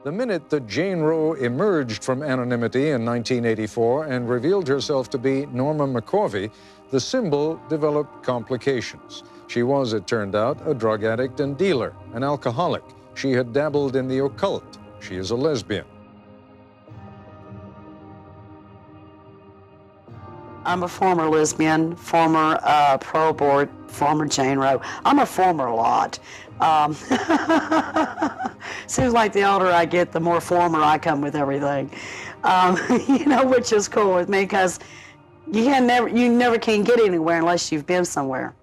The minute that Jane Roe emerged from anonymity in 1984 and revealed herself to be Norma McCorvey, the symbol developed complications. She was, it turned out, a drug addict and dealer, an alcoholic. She had dabbled in the occult. She is a lesbian. I'm a former lesbian, former pro-abort, former Jane Roe. I'm a former lot. Seems like the older I get, the more former I come with everything. You know, which is cool with me because you never can get anywhere unless you've been somewhere.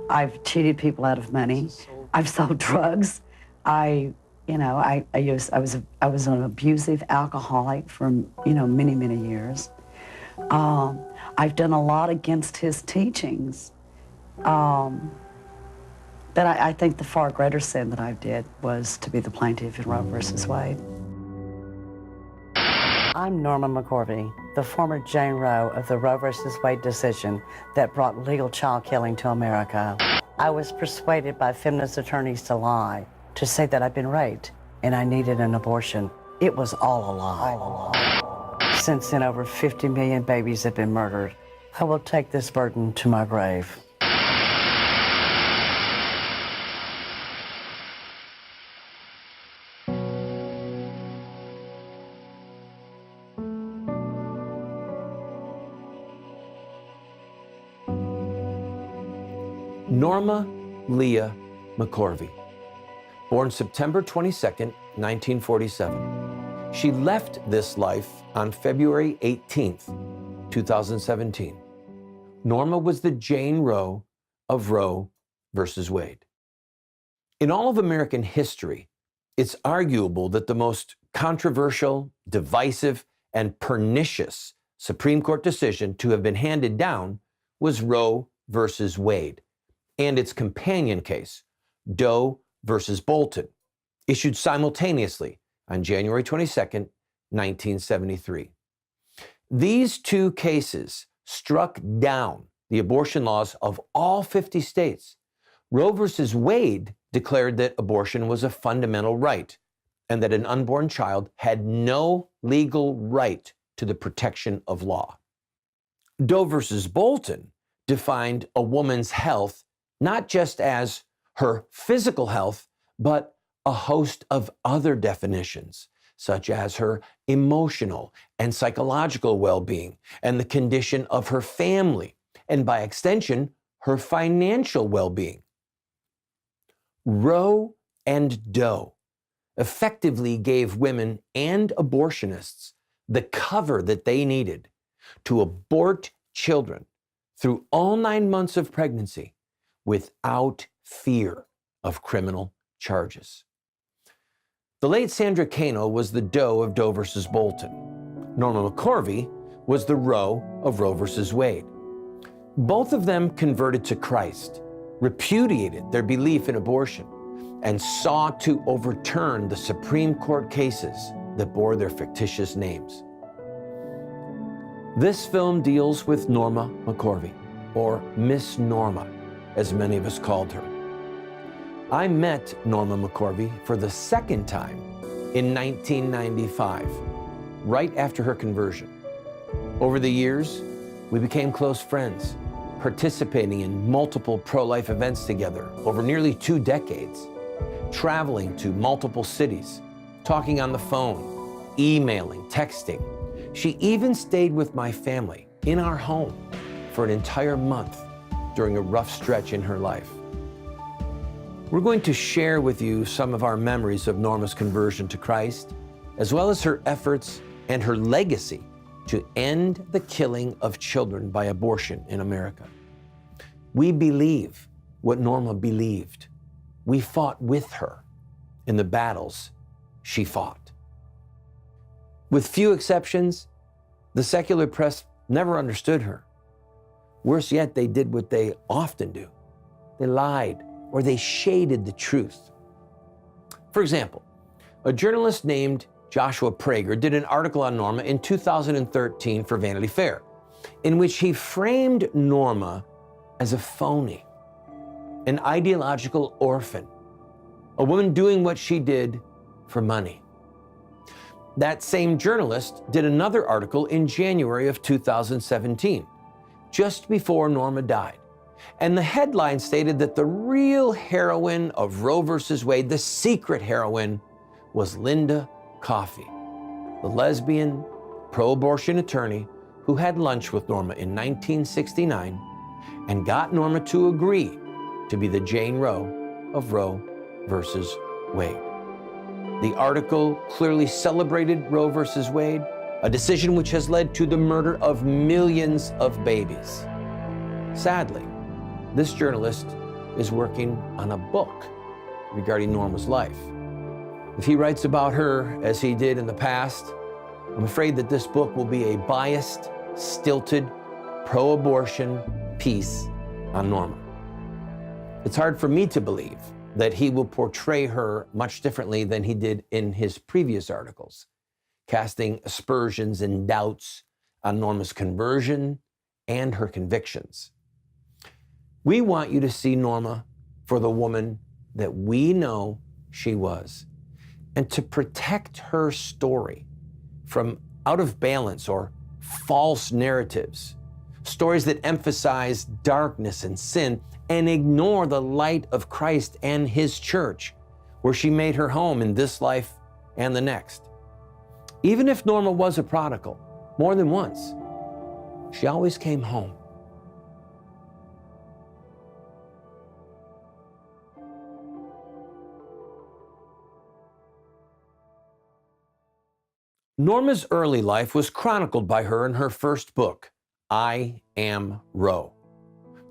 I've cheated people out of money. I've sold drugs. I was an abusive alcoholic for, many, many years. I've done a lot against his teachings. But I think the far greater sin that I did was to be the plaintiff in Roe versus Wade. I'm Norma McCorvey, the former Jane Roe of the Roe versus Wade decision that brought legal child killing to America. I was persuaded by feminist attorneys to lie, to say that I'd been raped and I needed an abortion. It was all a lie. Since then, over 50 million babies have been murdered. I will take this burden to my grave. Norma Leah McCorvey, born September 22nd, 1947. She left this life on February 18th, 2017. Norma was the Jane Roe of Roe versus Wade. In all of American history, it's arguable that the most controversial, divisive, and pernicious Supreme Court decision to have been handed down was Roe versus Wade, and its companion case, Doe versus Bolton, issued simultaneously on January 22nd, 1973. These two cases struck down the abortion laws of all 50 states. Roe versus Wade declared that abortion was a fundamental right and that an unborn child had no legal right to the protection of law. Doe versus Bolton defined a woman's health not just as her physical health, but a host of other definitions, such as her emotional and psychological well-being and the condition of her family, and by extension, her financial well-being. Roe and Doe effectively gave women and abortionists the cover that they needed to abort children through all 9 months of pregnancy without fear of criminal charges. The late Sandra Cano was the Doe of Doe versus Bolton. Norma McCorvey was the Roe of Roe versus Wade. Both of them converted to Christ, repudiated their belief in abortion, and sought to overturn the Supreme Court cases that bore their fictitious names. This film deals with Norma McCorvey, or Miss Norma, as many of us called her. I met Norma McCorvey for the second time in 1995, right after her conversion. Over the years, we became close friends, participating in multiple pro-life events together over nearly 2 decades, traveling to multiple cities, talking on the phone, emailing, texting. She even stayed with my family in our home for an entire month during a rough stretch in her life. We're going to share with you some of our memories of Norma's conversion to Christ, as well as her efforts and her legacy to end the killing of children by abortion in America. We believe what Norma believed. We fought with her in the battles she fought. With few exceptions, the secular press never understood her. Worse yet, they did what they often do. They lied or they shaded the truth. For example, a journalist named Joshua Prager did an article on Norma in 2013 for Vanity Fair, in which he framed Norma as a phony an ideological orphan, a woman doing what she did for money. That same journalist did another article in January of 2017, just before Norma died. And the headline stated that the real heroine of Roe versus Wade, the secret heroine, was Linda Coffey, the lesbian, pro-abortion attorney who had lunch with Norma in 1969 and got Norma to agree to be the Jane Roe of Roe versus Wade. The article clearly celebrated Roe versus Wade, a decision which has led to the murder of millions of babies. Sadly, this journalist is working on a book regarding Norma's life. If he writes about her as he did in the past, I'm afraid that this book will be a biased, stilted, pro-abortion piece on Norma. It's hard for me to believe that he will portray her much differently than he did in his previous articles, casting aspersions and doubts on Norma's conversion and her convictions. We want you to see Norma for the woman that we know she was, and to protect her story from out of balance or false narratives, stories that emphasize darkness and sin and ignore the light of Christ and His church, where she made her home in this life and the next. Even if Norma was a prodigal more than once, she always came home. Norma's early life was chronicled by her in her first book, I Am Roe.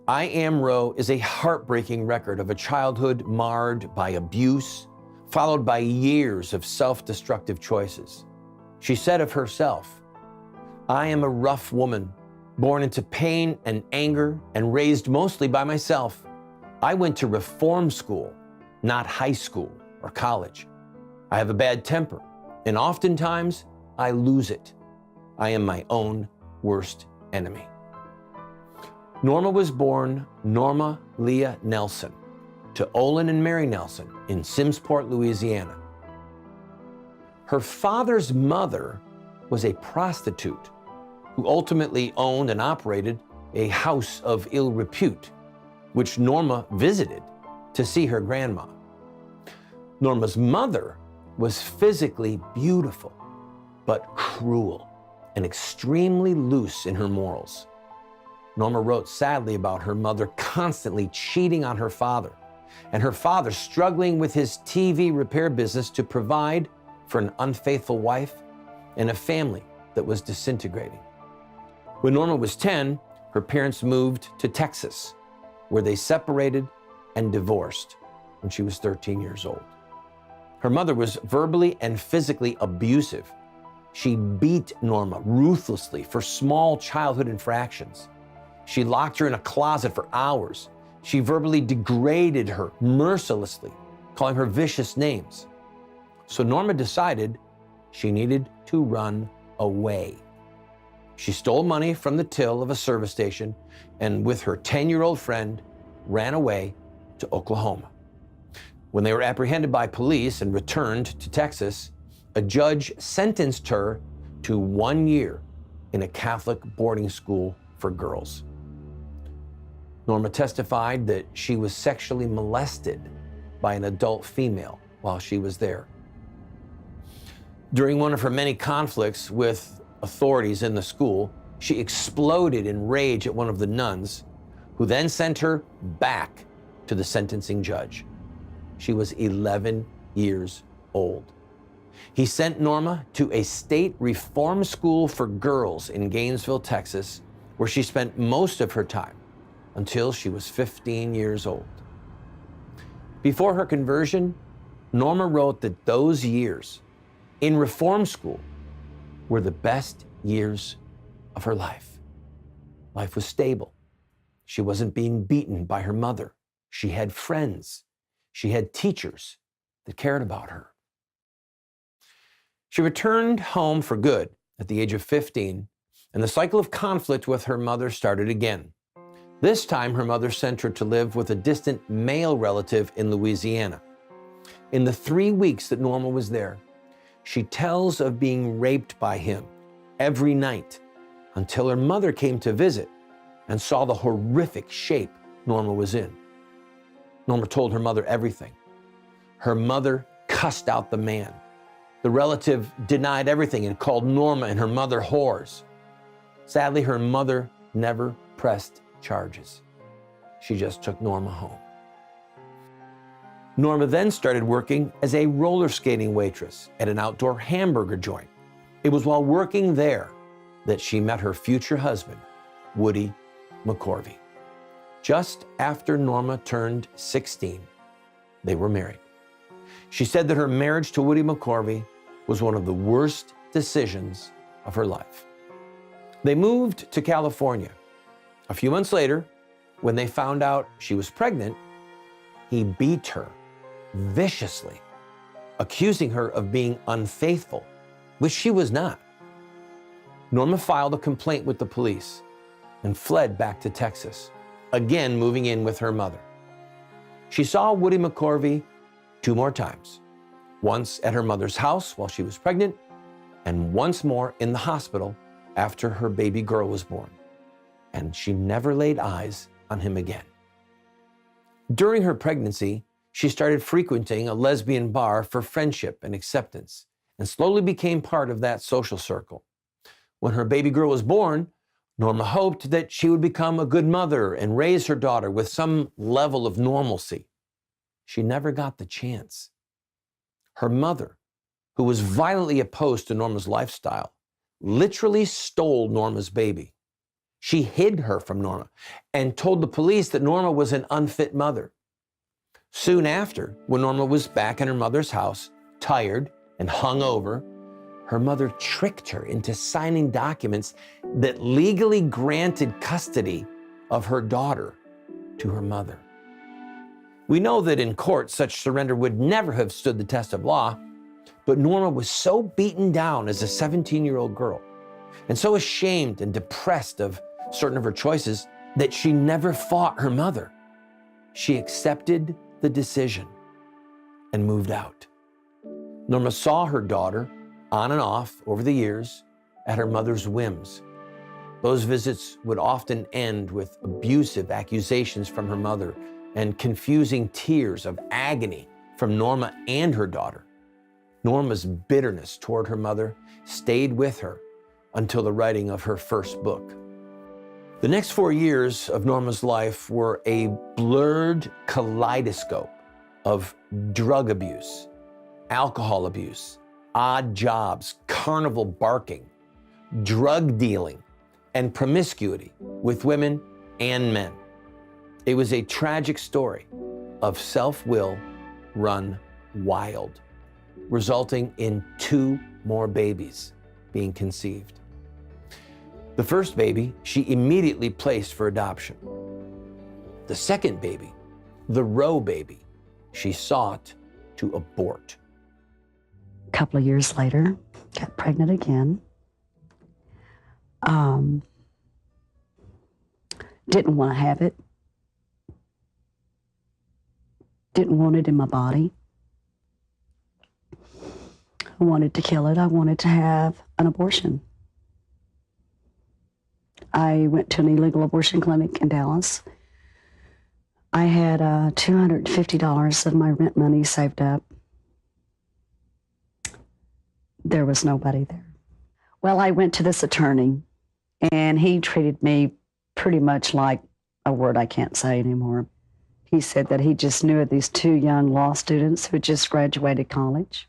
I Am Roe is a heartbreaking record of a childhood marred by abuse, followed by years of self-destructive choices. She said of herself, I am a rough woman, born into pain and anger and raised mostly by myself. I went to reform school, not high school or college. I have a bad temper, and oftentimes I lose it. I am my own worst enemy. Norma was born Norma Leah Nelson to Olin and Mary Nelson in Simmsport, Louisiana. Her father's mother was a prostitute who ultimately owned and operated a house of ill repute, which Norma visited to see her grandma. Norma's mother was physically beautiful, but cruel and extremely loose in her morals. Norma wrote sadly about her mother constantly cheating on her father, and her father struggling with his TV repair business to provide for an unfaithful wife and a family that was disintegrating. When Norma was 10, her parents moved to Texas, where they separated and divorced when she was 13 years old. Her mother was verbally and physically abusive. She beat Norma ruthlessly for small childhood infractions. She locked her in a closet for hours. She verbally degraded her mercilessly, calling her vicious names. So Norma decided she needed to run away. She stole money from the till of a service station and with her 10-year-old friend ran away to Oklahoma. When they were apprehended by police and returned to Texas, a judge sentenced her to 1 year in a Catholic boarding school for girls. Norma testified that she was sexually molested by an adult female while she was there. During one of her many conflicts with authorities in the school, she exploded in rage at one of the nuns, who then sent her back to the sentencing judge. She was 11 years old. He sent Norma to a state reform school for girls in Gainesville, Texas, where she spent most of her time until she was 15 years old. Before her conversion, Norma wrote that those years in reform school were the best years of her life. Life was stable. She wasn't being beaten by her mother. She had friends. She had teachers that cared about her. She returned home for good at the age of 15, and the cycle of conflict with her mother started again. This time, her mother sent her to live with a distant male relative in Louisiana. In the 3 weeks that Norma was there, she tells of being raped by him every night until her mother came to visit and saw the horrific shape Norma was in. Norma told her mother everything. Her mother cussed out the man. The relative denied everything and called Norma and her mother whores. Sadly, her mother never pressed charges. She just took Norma home. Norma then started working as a roller skating waitress at an outdoor hamburger joint. It was while working there that she met her future husband, Woody McCorvey. Just after Norma turned 16, they were married. She said that her marriage to Woody McCorvey was one of the worst decisions of her life. They moved to California. A few months later, when they found out she was pregnant, he beat her viciously, accusing her of being unfaithful, which she was not. Norma filed a complaint with the police and fled back to Texas, again moving in with her mother. She saw Woody McCorvey 2 more times, once at her mother's house while she was pregnant, and once more in the hospital after her baby girl was born. And she never laid eyes on him again. During her pregnancy, she started frequenting a lesbian bar for friendship and acceptance, and slowly became part of that social circle. When her baby girl was born, Norma hoped that she would become a good mother and raise her daughter with some level of normalcy. She never got the chance. Her mother, who was violently opposed to Norma's lifestyle, literally stole Norma's baby. She hid her from Norma and told the police that Norma was an unfit mother. Soon after, when Norma was back in her mother's house, tired and hungover, her mother tricked her into signing documents that legally granted custody of her daughter to her mother. We know that in court, such surrender would never have stood the test of law, but Norma was so beaten down as a 17-year-old girl and so ashamed and depressed of certain of her choices that she never fought her mother. She accepted the decision and moved out. Norma saw her daughter on and off over the years at her mother's whims. Those visits would often end with abusive accusations from her mother and confusing tears of agony from Norma and her daughter. Norma's bitterness toward her mother stayed with her until the writing of her first book. The next 4 years of Norma's life were a blurred kaleidoscope of drug abuse, alcohol abuse, odd jobs, carnival barking, drug dealing, and promiscuity with women and men. It was a tragic story of self-will run wild, resulting in 2 more babies being conceived. The first baby she immediately placed for adoption. The second baby, the Roe baby, she sought to abort. A couple of years later, got pregnant again. Didn't want to have it. Didn't want it in my body. I wanted to kill it. I wanted to have an abortion. I went to an illegal abortion clinic in Dallas. I had $250 of my rent money saved up. There was nobody there. Well, I went to this attorney, and he treated me pretty much like a word I can't say anymore. He said that he just knew of these 2 young law students who just graduated college,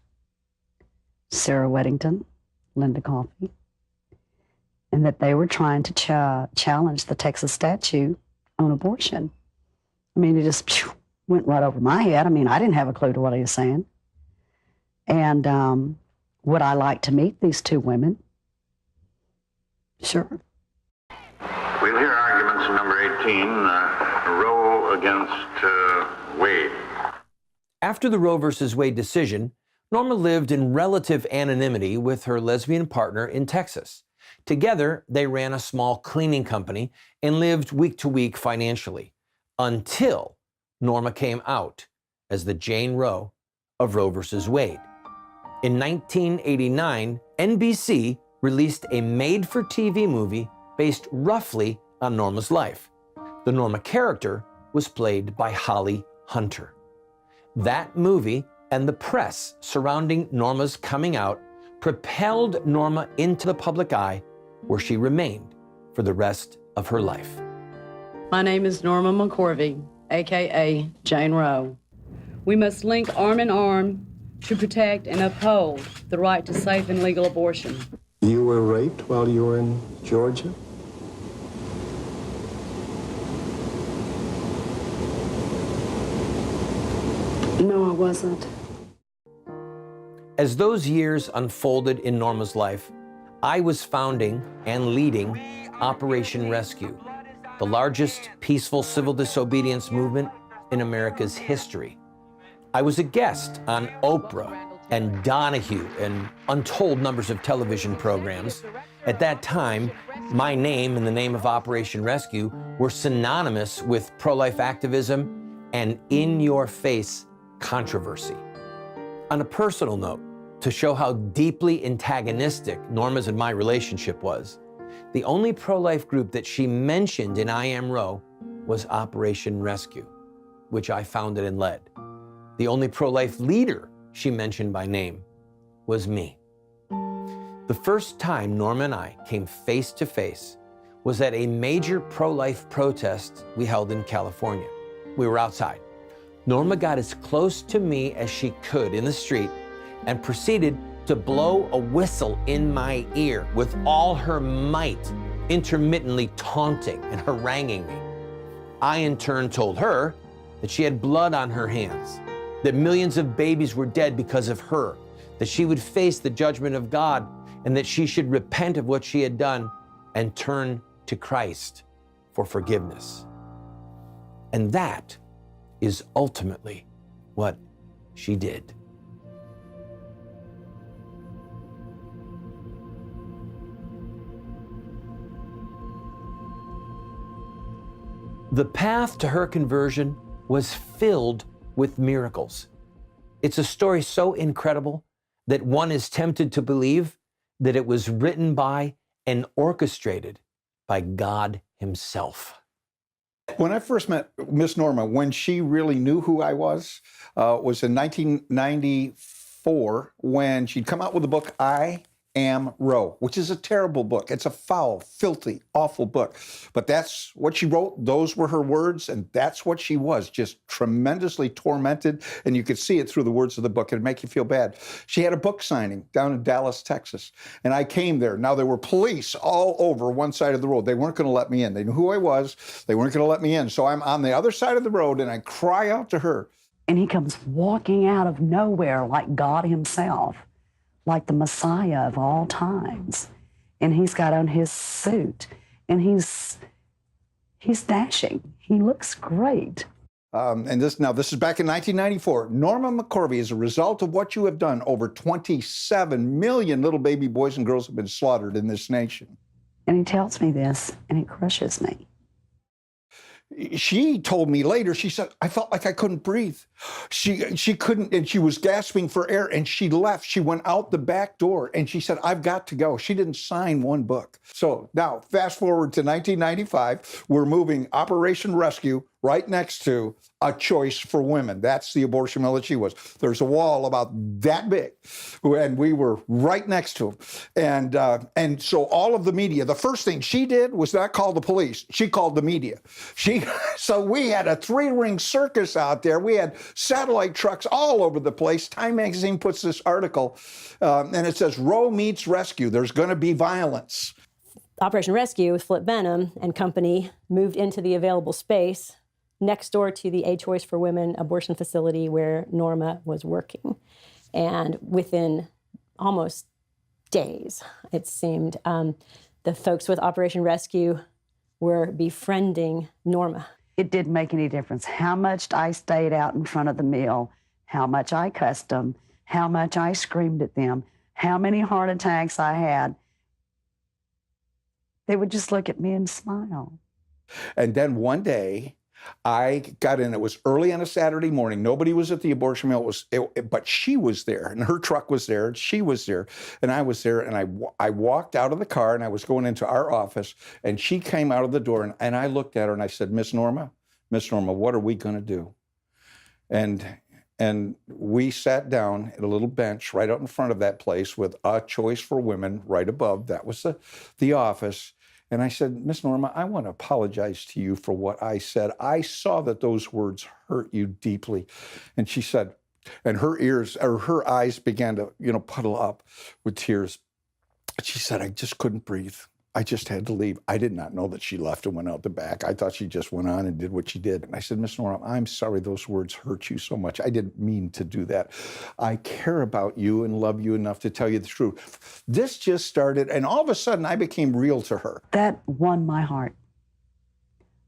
Sarah Weddington, Linda Coffey, and that they were trying to challenge the Texas statute on abortion. I mean, it just went right over my head. I mean, I didn't have a clue to what he was saying. And would I like to meet these 2 women? Sure. We'll hear arguments in number 18, Roe against Wade. After the Roe versus Wade decision, Norma lived in relative anonymity with her lesbian partner in Texas. Together, they ran a small cleaning company and lived week to week financially until Norma came out as the Jane Roe of Roe versus Wade. In 1989, NBC released a made-for-TV movie based roughly on Norma's life. The Norma character was played by Holly Hunter. That movie and the press surrounding Norma's coming out propelled Norma into the public eye, where she remained for the rest of her life. My name is Norma McCorvey, AKA Jane Roe. We must link arm in arm to protect and uphold the right to safe and legal abortion. You were raped while you were in Georgia? No, I wasn't. As those years unfolded in Norma's life, I was founding and leading Operation Rescue, the largest peaceful civil disobedience movement in America's history. I was a guest on Oprah and Donahue and untold numbers of television programs. At that time, my name and the name of Operation Rescue were synonymous with pro-life activism and in-your-face controversy. On a personal note, to show how deeply antagonistic Norma's and my relationship was, the only pro-life group that she mentioned in I Am Roe was Operation Rescue, which I founded and led. The only pro-life leader she mentioned by name was me. The first time Norma and I came face to face was at a major pro-life protest we held in California. We were outside. Norma got as close to me as she could in the street and proceeded to blow a whistle in my ear with all her might, intermittently taunting and haranguing me. I, in turn, told her that she had blood on her hands, that millions of babies were dead because of her, that she would face the judgment of God, and that she should repent of what she had done and turn to Christ for forgiveness. And that is ultimately what she did. The path to her conversion was filled with miracles. It's a story so incredible that one is tempted to believe that it was written by and orchestrated by God Himself. When I first met Miss Norma, when she really knew who I was in 1994, when she'd come out with the book, I Am Roe, which is a terrible book. It's a foul, filthy, awful book. But that's what she wrote. Those were her words, and that's what she was, just tremendously tormented. And you could see it through the words of the book. It'd make you feel bad. She had a book signing down in Dallas, Texas, and I came there. Now, there were police all over one side of the road. They weren't going to let me in. They knew who I was. They weren't going to let me in. So I'm on the other side of the road, and I cry out to her. And he comes walking out of nowhere like God Himself, like the Messiah of all times. And he's got on his suit, and he's dashing. He looks great. And this is back in 1994. Norma McCorvey, as a result of what you have done, over 27 million little baby boys and girls have been slaughtered in this nation. And he tells me this, and it crushes me. She told me later, she said, I felt like I couldn't breathe. She couldn't, and she was gasping for air, and she left. She went out the back door, and she said, I've got to go. She didn't sign one book. So now, fast forward to 1995, we're moving Operation Rescue right next to A Choice for Women. That's the abortion mill that she was. There's a wall about that big, and we were right next to him. And so all of the media, the first thing she did was not call the police. She called the media. So we had a three-ring circus out there. We had satellite trucks all over the place. Time magazine puts this article, and it says, Roe meets rescue. There's going to be violence. Operation Rescue with Flip Benham and company moved into the available space next door to the A Choice for Women abortion facility where Norma was working. And within almost days, it seemed, the folks with Operation Rescue were befriending Norma. It didn't make any difference how much I stayed out in front of the mill, how much I cussed them, how much I screamed at them, how many heart attacks I had. They would just look at me and smile. And then one day, I got in. It was early on a Saturday morning. Nobody was at the abortion mill. But she was there, and her truck was there, and she was there, and I was there. And I walked out of the car, and I was going into our office, and she came out of the door, and I looked at her, and I said, Miss Norma, what are we going to do? And we sat down at a little bench right out in front of that place with A Choice for Women right above. That was the office. And I said, Miss Norma, I want to apologize to you for what I said. I saw that those words hurt you deeply. And she said, and her eyes began to, puddle up with tears. She said, I just couldn't breathe. I just had to leave. I did not know that she left and went out the back. I thought she just went on and did what she did. And I said, Miss Norma, I'm sorry those words hurt you so much. I didn't mean to do that. I care about you and love you enough to tell you the truth. This just started, and all of a sudden I became real to her. That won my heart.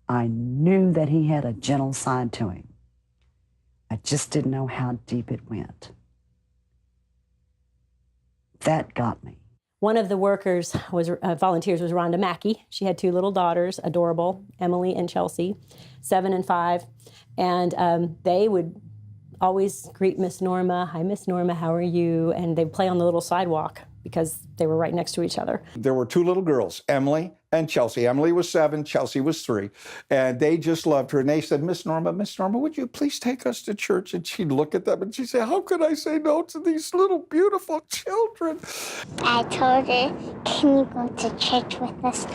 I knew that he had a gentle side to him. I just didn't know how deep it went. That got me. One of the volunteers was Rhonda Mackey. She had 2 little daughters, adorable, Emily and Chelsea, 7 and 5. And they would always greet Miss Norma. Hi, Miss Norma, how are you? And they'd play on the little sidewalk because they were right next to each other. There were 2 little girls, Emily and Chelsea. Emily was 7, Chelsea was 3. And they just loved her. And they said, Miss Norma, would you please take us to church? And she'd look at them and she'd say, how could I say no to these little beautiful children? I told her, can you go to church with us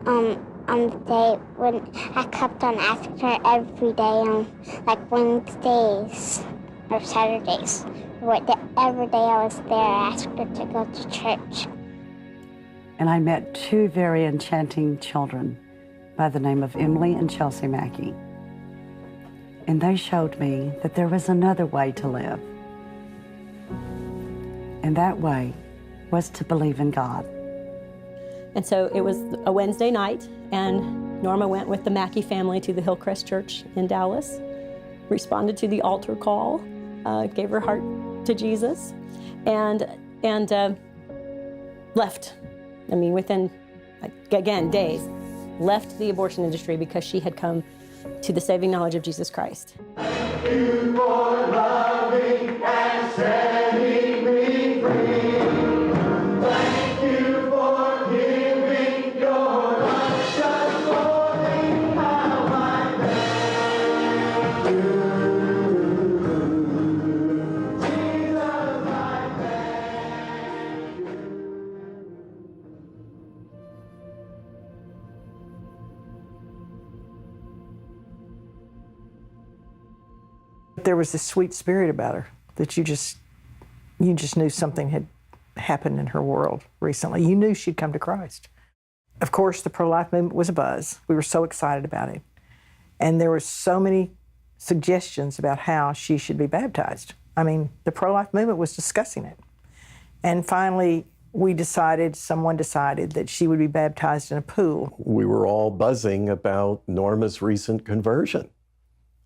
on the day when I kept on asking her every day on like Wednesdays or Saturdays. Every day I was there, I asked her to go to church. And I met 2 very enchanting children by the name of Emily and Chelsea Mackey. And they showed me that there was another way to live. And that way was to believe in God. And so it was a Wednesday night, and Norma went with the Mackey family to the Hillcrest Church in Dallas, responded to the altar call, gave her heart to Jesus, and left. I mean, within, days, left the abortion industry because she had come to the saving knowledge of Jesus Christ. Thank you for loving and setting me free. Thank you for giving your life, just knowing how I thank you. Jesus, I thank you. There was this sweet spirit about her that you just knew something had happened in her world recently. You knew she'd come to Christ. Of course, the pro-life movement was a buzz. We were so excited about it. And there were so many suggestions about how she should be baptized. I mean, the pro-life movement was discussing it. And finally, someone decided that she would be baptized in a pool. We were all buzzing about Norma's recent conversion.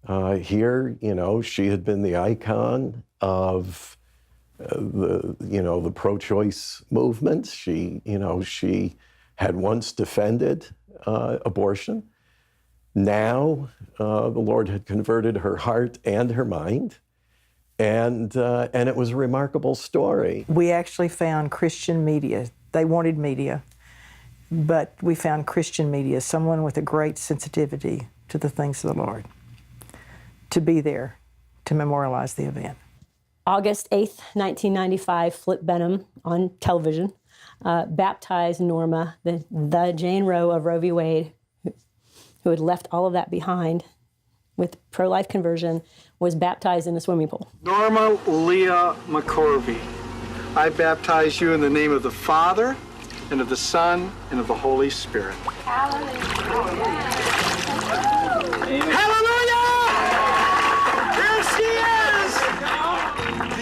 Here, she had been the icon of the pro-choice movement. She had once defended abortion. Now, the Lord had converted her heart and her mind, and it was a remarkable story. We actually found Christian media. They wanted media, but we found Christian media, someone with a great sensitivity to the things of the Lord, to be there to memorialize the event. August 8th, 1995, Flip Benham on television baptized Norma, the Jane Roe of Roe v. Wade, who had left all of that behind with pro-life conversion, was baptized in a swimming pool. Norma Leah McCorvey, I baptize you in the name of the Father, and of the Son, and of the Holy Spirit. Hallelujah!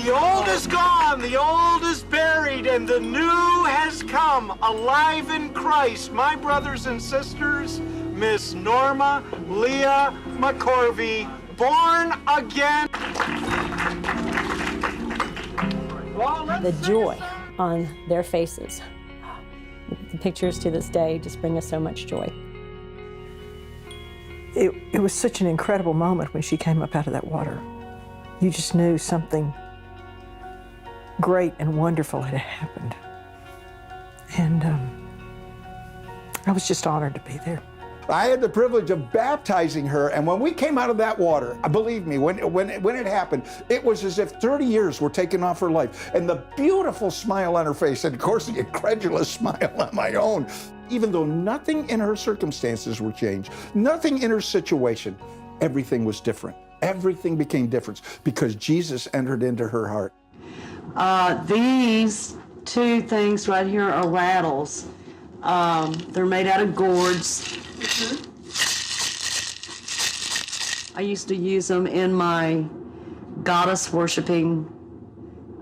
The old is gone, the old is buried, and the new has come, alive in Christ. My brothers and sisters, Miss Norma Leah McCorvey, born again. The joy on their faces, the pictures to this day just bring us so much joy. It was such an incredible moment when she came up out of that water. You just knew something great and wonderful had happened. And I was just honored to be there. I had the privilege of baptizing her, and when we came out of that water, believe me, when it happened, it was as if 30 years were taken off her life. And the beautiful smile on her face, and of course the incredulous smile on my own, even though nothing in her circumstances were changed, nothing in her situation, everything was different. Everything became different because Jesus entered into her heart. These two things right here are rattles. They're made out of gourds. I used to use them in my goddess worshiping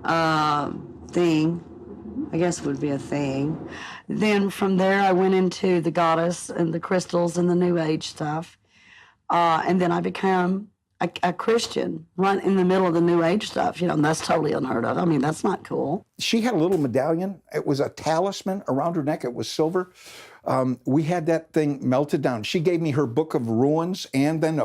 thing. I guess it would be a thing. Then from there I went into the goddess and the crystals and the New Age stuff. And then I became a Christian right in the middle of the New Age stuff. You know, and that's totally unheard of. I mean, that's not cool. She had a little medallion. It was a talisman around her neck. It was silver. We had that thing melted down. She gave me her book of runes, and then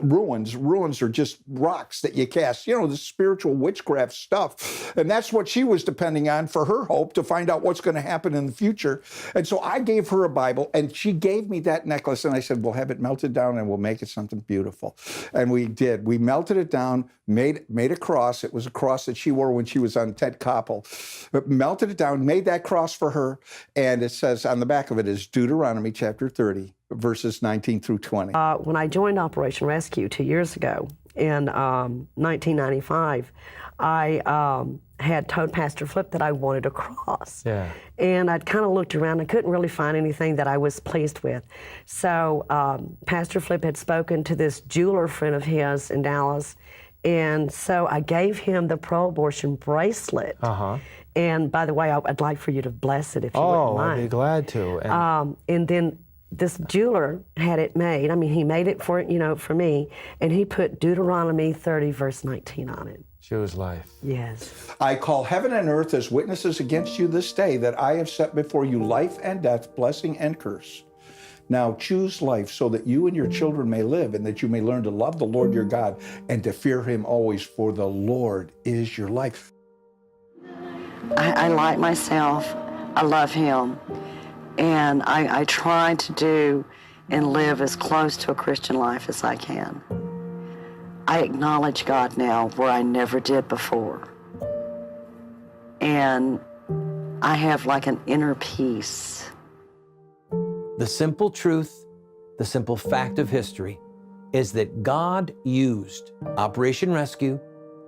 ruins are just rocks that you cast, you know, the spiritual witchcraft stuff. And that's what she was depending on for her hope to find out what's going to happen in the future. And so I gave her a Bible, and she gave me that necklace, and I said, we'll have it melted down and we'll make it something beautiful. And we did. We melted it down, made a cross. It was a cross that she wore when she was on Ted Koppel. But melted it down, made that cross for her, and it says on the back of it is Deuteronomy chapter 30. Verses 19 through 20. When I joined Operation Rescue 2 years ago in 1995, I had told Pastor Flip that I wanted a cross. Yeah. And I'd kind of looked around. I couldn't really find anything that I was pleased with. So Pastor Flip had spoken to this jeweler friend of his in Dallas. And so I gave him the pro-abortion bracelet. Uh-huh. And by the way, I'd like for you to bless it if you wouldn't mind. I'd be glad to. And then this jeweler had it made. I mean, he made it for, you know, for me, and he put Deuteronomy 30, verse 19 on it. Choose life. Yes. I call heaven and earth as witnesses against you this day that I have set before you life and death, blessing and curse. Now choose life so that you and your children may live, and that you may learn to love the Lord your God and to fear him always, for the Lord is your life. I like myself. I love him. And I try to do and live as close to a Christian life as I can. I acknowledge God now where I never did before. And I have like an inner peace. The simple truth, the simple fact of history, is that God used Operation Rescue,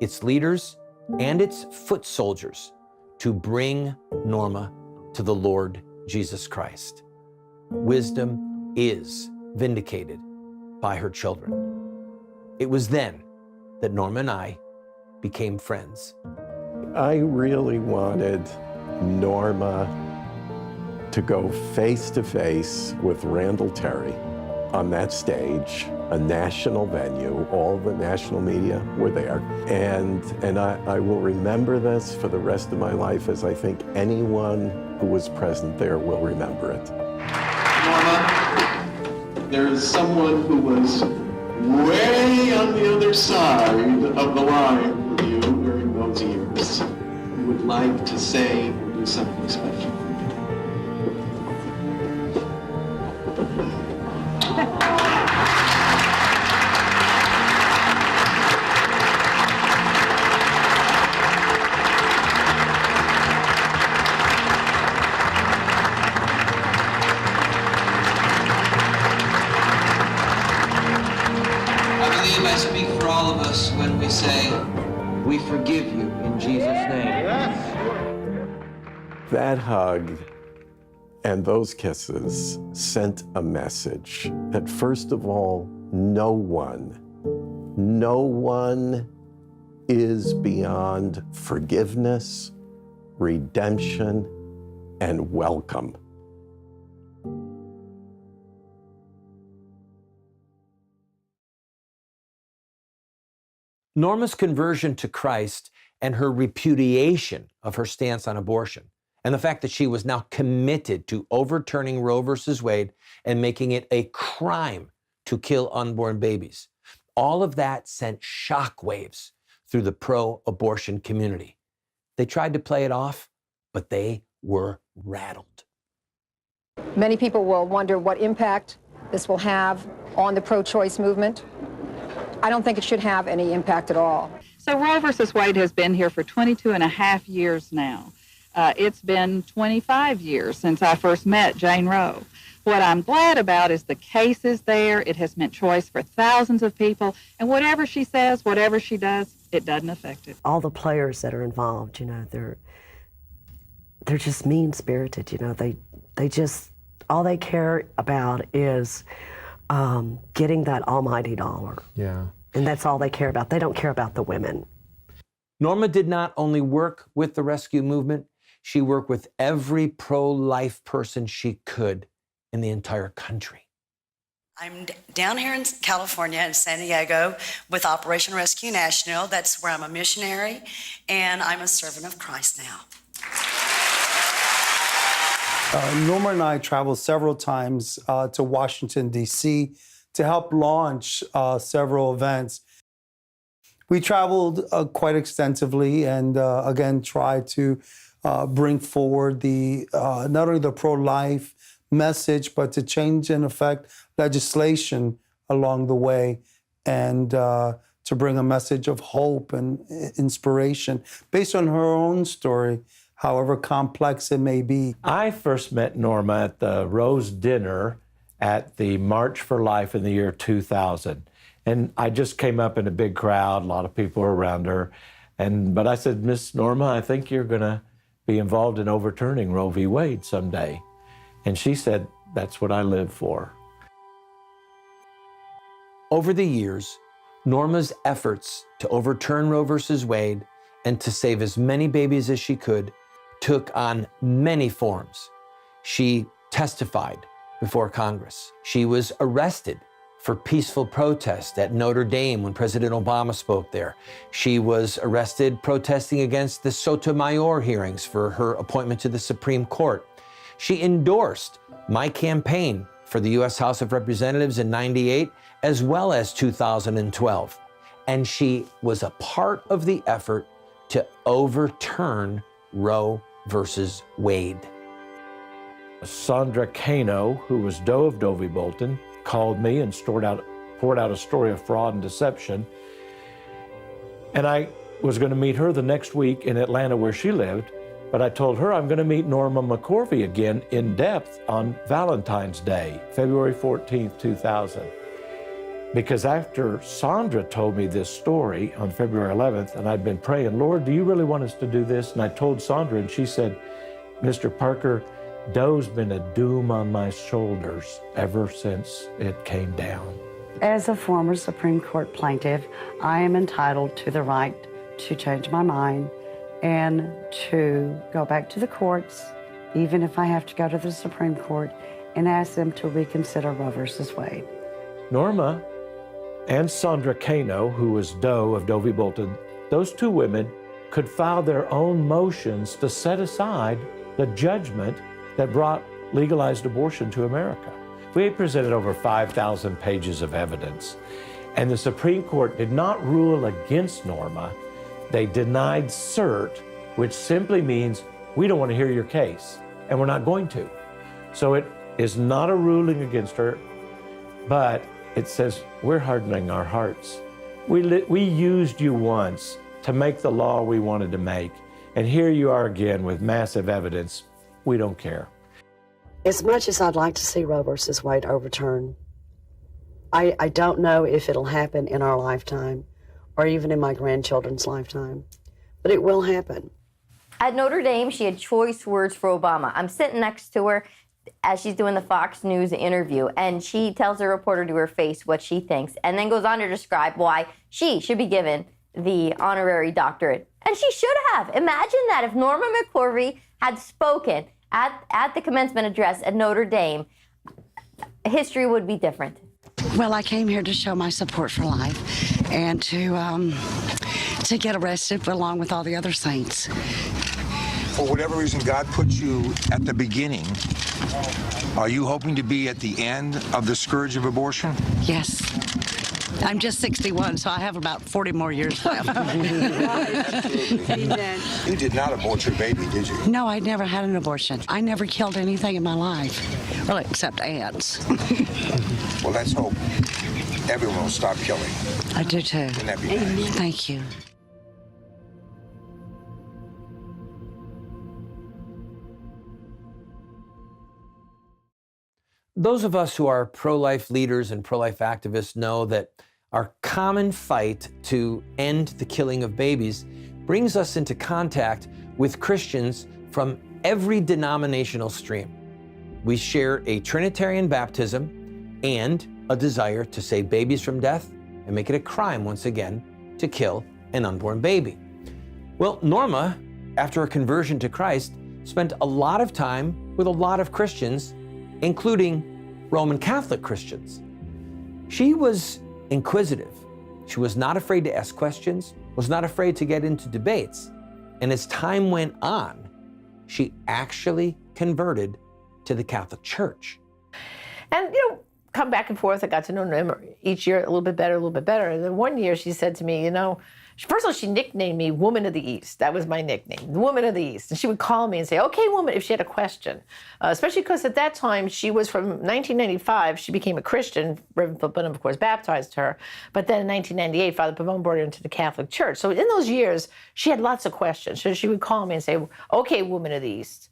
its leaders, and its foot soldiers to bring Norma to the Lord Jesus Christ. Wisdom is vindicated by her children. It was then that Norma and I became friends. I really wanted Norma to go face to face with Randall Terry on that stage, a national venue. All the national media were there. And I will remember this for the rest of my life, as I think anyone who was present there will remember it. Norma, there is someone who was way on the other side of the line with you during those years who would like to say or do something special. I speak for all of us when we say, we forgive you in Jesus' name. That hug and those kisses sent a message that, first of all, no one is beyond forgiveness, redemption, and welcome. Norma's conversion to Christ and her repudiation of her stance on abortion, and the fact that she was now committed to overturning Roe versus Wade and making it a crime to kill unborn babies. All of that sent shockwaves through the pro-abortion community. They tried to play it off, but they were rattled. Many people will wonder what impact this will have on the pro-choice movement. I don't think it should have any impact at all. So Roe versus Wade has been here for 22 and a half years now. It's been 25 years since I first met Jane Roe. What I'm glad about is the case is there. It has meant choice for thousands of people. And whatever she says, whatever she does, it doesn't affect it. All the players that are involved, you know, they're just mean-spirited, you know. They just, all they care about is getting that almighty dollar. Yeah. And that's all they care about. They don't care about the women. Norma did not only work with the rescue movement, she worked with every pro-life person she could in the entire country. I'm down here in California, in San Diego, with Operation Rescue National. That's where I'm a missionary, and I'm a servant of Christ now. Norma and I traveled several times to Washington, D.C. to help launch several events. We traveled quite extensively and, again, tried to bring forward the not only the pro-life message, but to change and affect legislation along the way and to bring a message of hope and inspiration based on her own story, however complex it may be. I first met Norma at the Rose Dinner at the March for Life in the year 2000. And I just came up in a big crowd, a lot of people were around her. But I said, Miss Norma, I think you're gonna be involved in overturning Roe v. Wade someday. And she said, that's what I live for. Over the years, Norma's efforts to overturn Roe versus Wade and to save as many babies as she could took on many forms. She testified before Congress. She was arrested for peaceful protest at Notre Dame when President Obama spoke there. She was arrested protesting against the Sotomayor hearings for her appointment to the Supreme Court. She endorsed my campaign for the U.S. House of Representatives in '98, as well as 2012. And she was a part of the effort to overturn Roe versus Wade. Sandra Cano, who was Doe of Dovey Bolton, called me and poured out a story of fraud and deception. And I was going to meet her the next week in Atlanta where she lived, but I told her I'm going to meet Norma McCorvey again in depth on Valentine's Day, February 14th, 2000. Because after Sandra told me this story on February 11th, and I'd been praying, Lord, do you really want us to do this? And I told Sandra, and she said, Mr. Parker, Doe's been a doom on my shoulders ever since it came down. As a former Supreme Court plaintiff, I am entitled to the right to change my mind and to go back to the courts, even if I have to go to the Supreme Court, and ask them to reconsider Roe versus Wade. Norma and Sandra Cano, who was Doe of Dovey Bolton, those two women could file their own motions to set aside the judgment that brought legalized abortion to America. We presented over 5,000 pages of evidence, and the Supreme Court did not rule against Norma. They denied cert, which simply means we don't want to hear your case, and we're not going to. So it is not a ruling against her, but it says we're hardening our hearts. We used you once to make the law we wanted to make, and here you are again with massive evidence. We don't care. As much as I'd like to see Roe versus Wade overturned, I don't know if it'll happen in our lifetime or even in my grandchildren's lifetime, but it will happen. At Notre Dame, she had choice words for Obama. I'm sitting next to her as she's doing the Fox News interview, and she tells the reporter to her face what she thinks, and then goes on to describe why she should be given the honorary doctorate. And she should have. Imagine that if Norma McCorvey had spoken at the commencement address at Notre Dame, history would be different. Well, I came here to show my support for life and to get arrested along with all the other saints. for whatever reason God put you at the beginning, are you hoping to be at the end of the scourge of abortion? Yes. I'm just 61, so I have about 40 more years left. Amen. You did not abort your baby, did you? No, I never had an abortion. I never killed anything in my life. Well, except ants. Well, let's hope everyone will stop killing. I do too. Wouldn't that be nice? Thank you. Those of us who are pro-life leaders and pro-life activists know that our common fight to end the killing of babies brings us into contact with Christians from every denominational stream. We share a Trinitarian baptism and a desire to save babies from death and make it a crime once again to kill an unborn baby. Well, Norma, after her conversion to Christ, spent a lot of time with a lot of Christians, including Roman Catholic Christians. She was inquisitive. She was not afraid to ask questions, was not afraid to get into debates. And as time went on, she actually converted to the Catholic Church. And, you know, come back and forth. I got to know Norma each year a little bit better, a little bit better. And then one year she said to me, you know, first of all, she nicknamed me Woman of the East. That was my nickname, the Woman of the East. And she would call me and say, okay, woman, if she had a question. Especially because at that time, she was from 1995, she became a Christian. Reverend Pavone, of course, baptized her. But then in 1998, Father Pavone brought her into the Catholic Church. So in those years, she had lots of questions. So she would call me and say, okay, Woman of the East.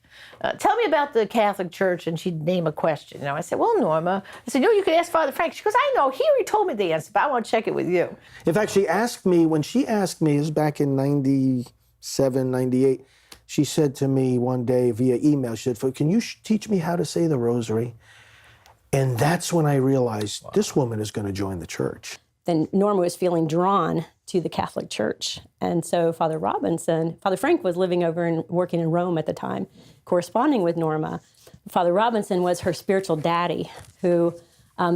Tell me about the Catholic Church, and she'd name a question. You know, I said, well, Norma. I said, no, you could ask Father Frank. She goes, I know, he already told me the answer, but I want to check it with you. In fact, she asked me, when she asked me, it was back in 97, 98, she said to me one day via email, she said, can you teach me how to say the rosary? And that's when I realized this woman is going to join the church. Then Norma was feeling drawn to the Catholic Church. And so Father Frank was living over and working in Rome at the time, corresponding with Norma. Father Robinson was her spiritual daddy who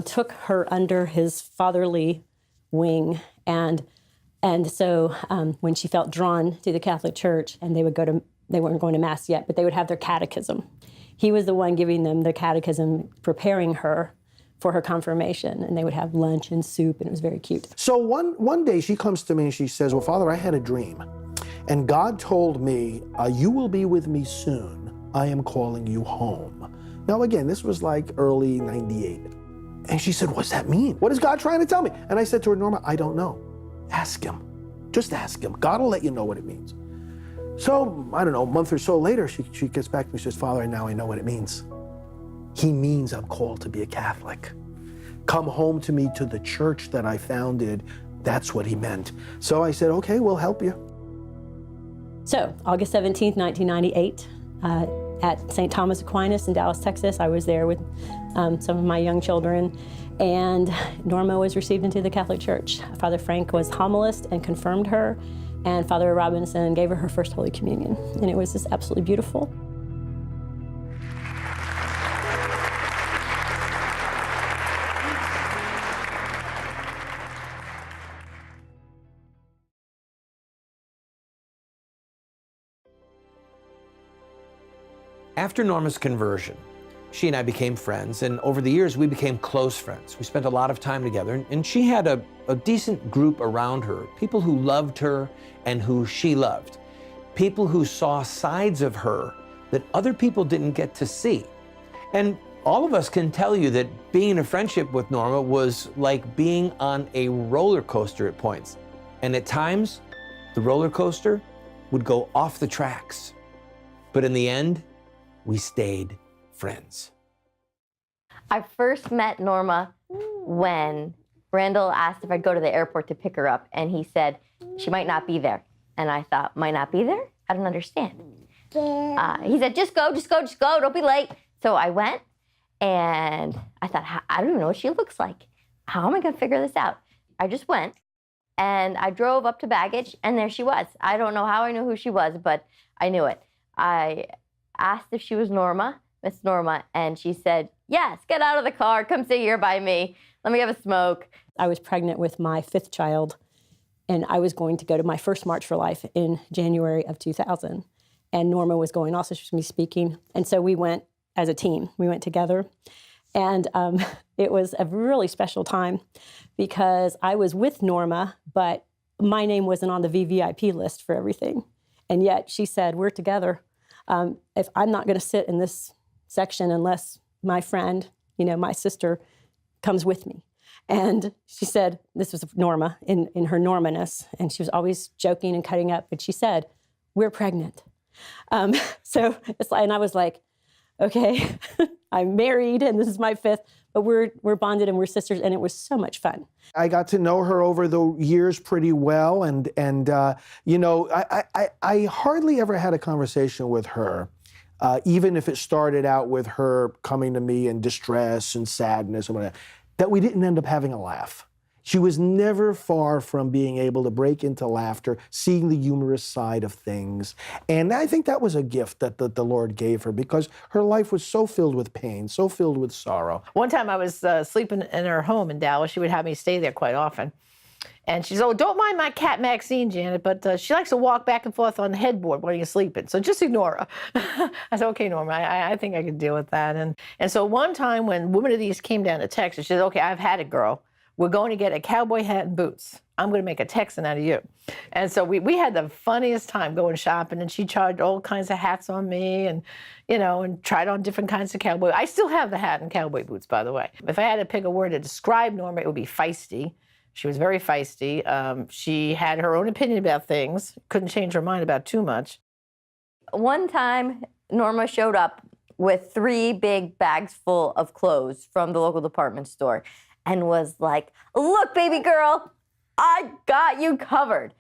took her under his fatherly wing. And so when she felt drawn to the Catholic Church, and they weren't going to Mass yet, but they would have their catechism. He was the one giving them the catechism, preparing her for her confirmation, and they would have lunch and soup, and it was very cute. So one day she comes to me and she says, well, Father, I had a dream, and God told me, you will be with me soon. I am calling you home. Now, again, this was like early 98. And she said, what's that mean? What is God trying to tell me? And I said to her, Norma, I don't know. Ask him. Just ask him. God will let you know what it means. So, I don't know, a month or so later, she gets back to me and says, Father, now I know what it means. He means I'm called to be a Catholic. Come home to me to the church that I founded. That's what he meant. So I said, okay, we'll help you. So, August 17th, 1998, at St. Thomas Aquinas in Dallas, Texas, I was there with some of my young children, and Norma was received into the Catholic Church. Father Frank was homilist and confirmed her, and Father Robinson gave her first Holy Communion, and it was just absolutely beautiful. After Norma's conversion, she and I became friends, and over the years, we became close friends. We spent a lot of time together, and she had a decent group around her, people who loved her and who she loved, people who saw sides of her that other people didn't get to see. And all of us can tell you that being in a friendship with Norma was like being on a roller coaster at points. And at times, the roller coaster would go off the tracks. But in the end, we stayed friends. I first met Norma when Randall asked if I'd go to the airport to pick her up, and he said she might not be there. And I thought, might not be there? I don't understand. He said, just go, don't be late. So I went, and I thought, I don't even know what she looks like. How am I gonna figure this out? I just went, and I drove up to baggage, and there she was. I don't know how I knew who she was, but I knew it. I asked if she was Norma, Miss Norma, and she said, yes, get out of the car, come sit here by me, let me have a smoke. I was pregnant with my 5th child, and I was going to go to my first March for Life in January of 2000. and Norma was going also. She was going to be speaking. And so we went as a team. We went together. And it was a really special time because I was with Norma, but my name wasn't on the VVIP list for everything. And yet she said, we're together. If I'm not going to sit in this section unless my friend, my sister, comes with me. And she said, this was Norma in her Normaness, and she was always joking and cutting up, but she said, we're pregnant. So it's like, and I was like, okay, I'm married and this is my 5th, but we're bonded and we're sisters, and it was so much fun. I got to know her over the years pretty well, and I hardly ever had a conversation with her, even if it started out with her coming to me in distress and sadness and whatever, that we didn't end up having a laugh. She was never far from being able to break into laughter, seeing the humorous side of things. And I think that was a gift that the Lord gave her, because her life was so filled with pain, so filled with sorrow. One time I was sleeping in her home in Dallas. She would have me stay there quite often. And she said, oh, don't mind my cat Maxine, Janet, but she likes to walk back and forth on the headboard when you're sleeping, so just ignore her. I said, okay, Norma, I think I can deal with that. And so one time when Women of the East came down to Texas, she said, okay, I've had it, girl. We're going to get a cowboy hat and boots. I'm going to make a Texan out of you. And so we had the funniest time going shopping, and she charged all kinds of hats on me and tried on different kinds of cowboy. I still have the hat and cowboy boots, by the way. If I had to pick a word to describe Norma, it would be feisty. She was very feisty. She had her own opinion about things, couldn't change her mind about too much. One time, Norma showed up with 3 big bags full of clothes from the local department store and was like, look, baby girl, I got you covered.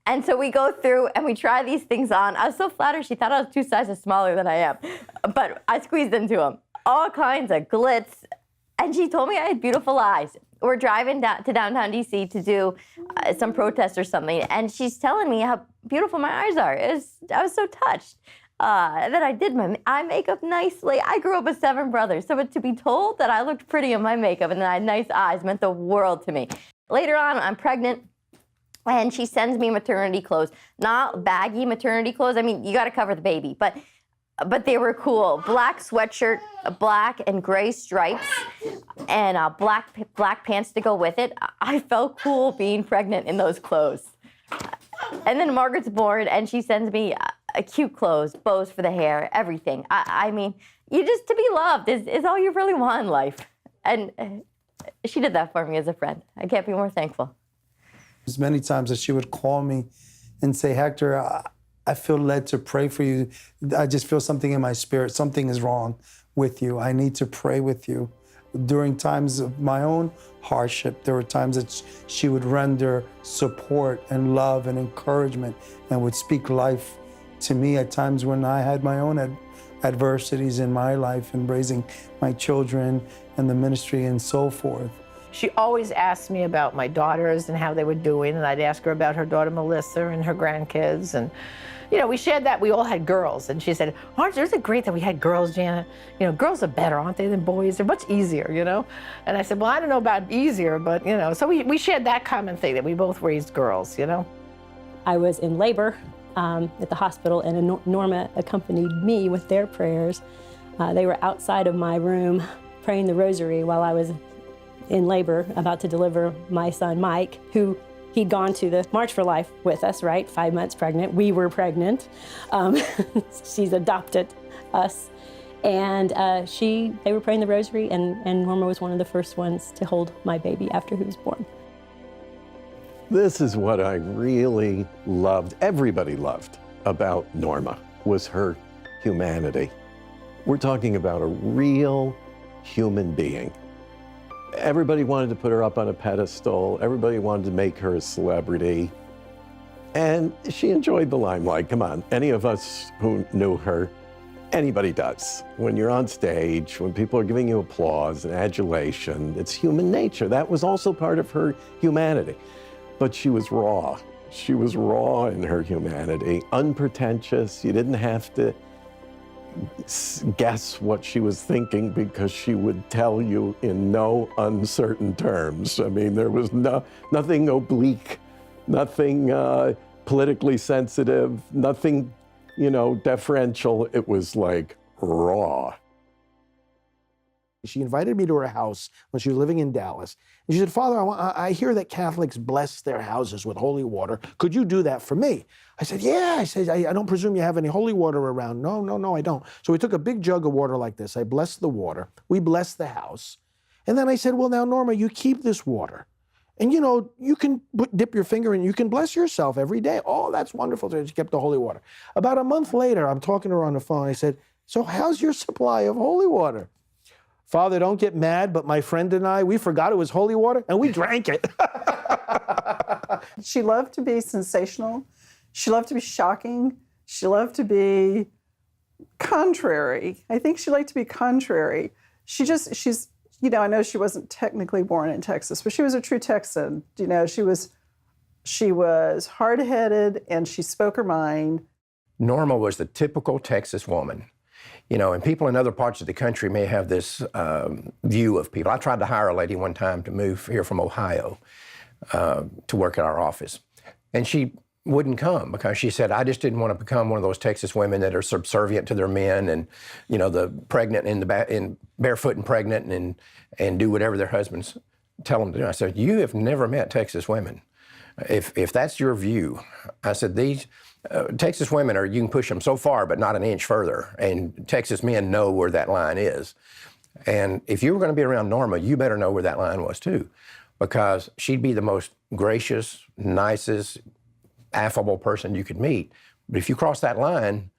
And so we go through and we try these things on. I was so flattered. She thought I was 2 sizes smaller than I am. But I squeezed into them. All kinds of glitz. And she told me I had beautiful eyes. We're driving down to downtown D.C. to do some protest or something. And she's telling me how beautiful my eyes are. I was so touched. That I did my eye makeup nicely. I grew up with 7 brothers, so to be told that I looked pretty in my makeup and that I had nice eyes meant the world to me. Later on, I'm pregnant, and she sends me maternity clothes. Not baggy maternity clothes. I mean, you got to cover the baby, but they were cool. Black sweatshirt, black and gray stripes, and black pants to go with it. I felt cool being pregnant in those clothes. And then Margaret's born, and she sends me cute clothes, bows for the hair, everything. I mean, you just to be loved is all you really want in life. And she did that for me as a friend. I can't be more thankful. There's many times that she would call me and say, Hector, I feel led to pray for you. I just feel something in my spirit. Something is wrong with you. I need to pray with you. During times of my own hardship, there were times that she would render support and love and encouragement and would speak life to me at times when I had my own adversities in my life and raising my children and the ministry and so forth. She always asked me about my daughters and how they were doing, and I'd ask her about her daughter Melissa and her grandkids. And we shared that we all had girls, and she said, isn't it great that we had girls, Janet? Girls are better, aren't they, than boys? They're much easier, And I said, well, I don't know about easier, but, so we shared that common thing, that we both raised girls, I was in labor at the hospital, and Norma accompanied me with their prayers. They were outside of my room praying the rosary while I was in labor, about to deliver my son, Mike, who he'd gone to the March for Life with us, right? 5 months pregnant. We were pregnant. She's adopted us. And they were praying the rosary, and Norma was one of the first ones to hold my baby after he was born. This is what I really loved, everybody loved about Norma, was her humanity. We're talking about a real human being. Everybody wanted to put her up on a pedestal. Everybody wanted to make her a celebrity. And she enjoyed the limelight. Come on, any of us who knew her, anybody does. When you're on stage, when people are giving you applause and adulation, it's human nature. That was also part of her humanity. But she was raw. She was raw in her humanity, unpretentious. You didn't have to guess what she was thinking, because she would tell you in no uncertain terms. I mean, there was nothing oblique, nothing politically sensitive, nothing deferential. It was like raw. She invited me to her house when she was living in Dallas. And she said, Father, I hear that Catholics bless their houses with holy water. Could you do that for me? I said, yeah. I said, I don't presume you have any holy water around. No, I don't. So we took a big jug of water like this. I blessed the water. We blessed the house. And then I said, well, now, Norma, you keep this water. And, you can dip your finger and you can bless yourself every day. Oh, that's wonderful. So she kept the holy water. About a month later, I'm talking to her on the phone. I said, so how's your supply of holy water? Father, don't get mad, but my friend and I, we forgot it was holy water, and we drank it. She loved to be sensational. She loved to be shocking. She loved to be contrary. I think she liked to be contrary. She's, I know she wasn't technically born in Texas, but she was a true Texan. She was hard-headed, and she spoke her mind. Norma was the typical Texas woman. And people in other parts of the country may have this view of people. I tried to hire a lady one time to move here from Ohio to work at our office. And she wouldn't come because she said, I just didn't want to become one of those Texas women that are subservient to their men and, the pregnant and barefoot and pregnant and do whatever their husbands tell them to do. I said, you have never met Texas women. If that's your view, I said, these Texas women you can push them so far, but not an inch further. And Texas men know where that line is. And if you were going to be around Norma, you better know where that line was too, because she'd be the most gracious, nicest, affable person you could meet. But if you cross that line,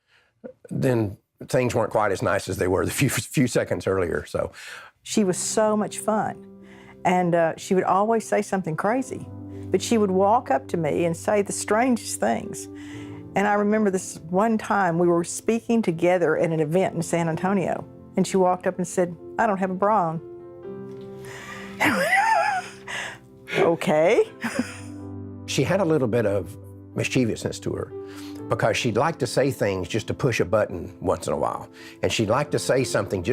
then things weren't quite as nice as they were the few seconds earlier. So she was so much fun. And she would always say something crazy. But she would walk up to me and say the strangest things. And I remember this one time we were speaking together at an event in San Antonio, and she walked up and said, I don't have a bra on. Okay. She had a little bit of mischievousness to her because she'd like to say things just to push a button once in a while. And she'd like to say something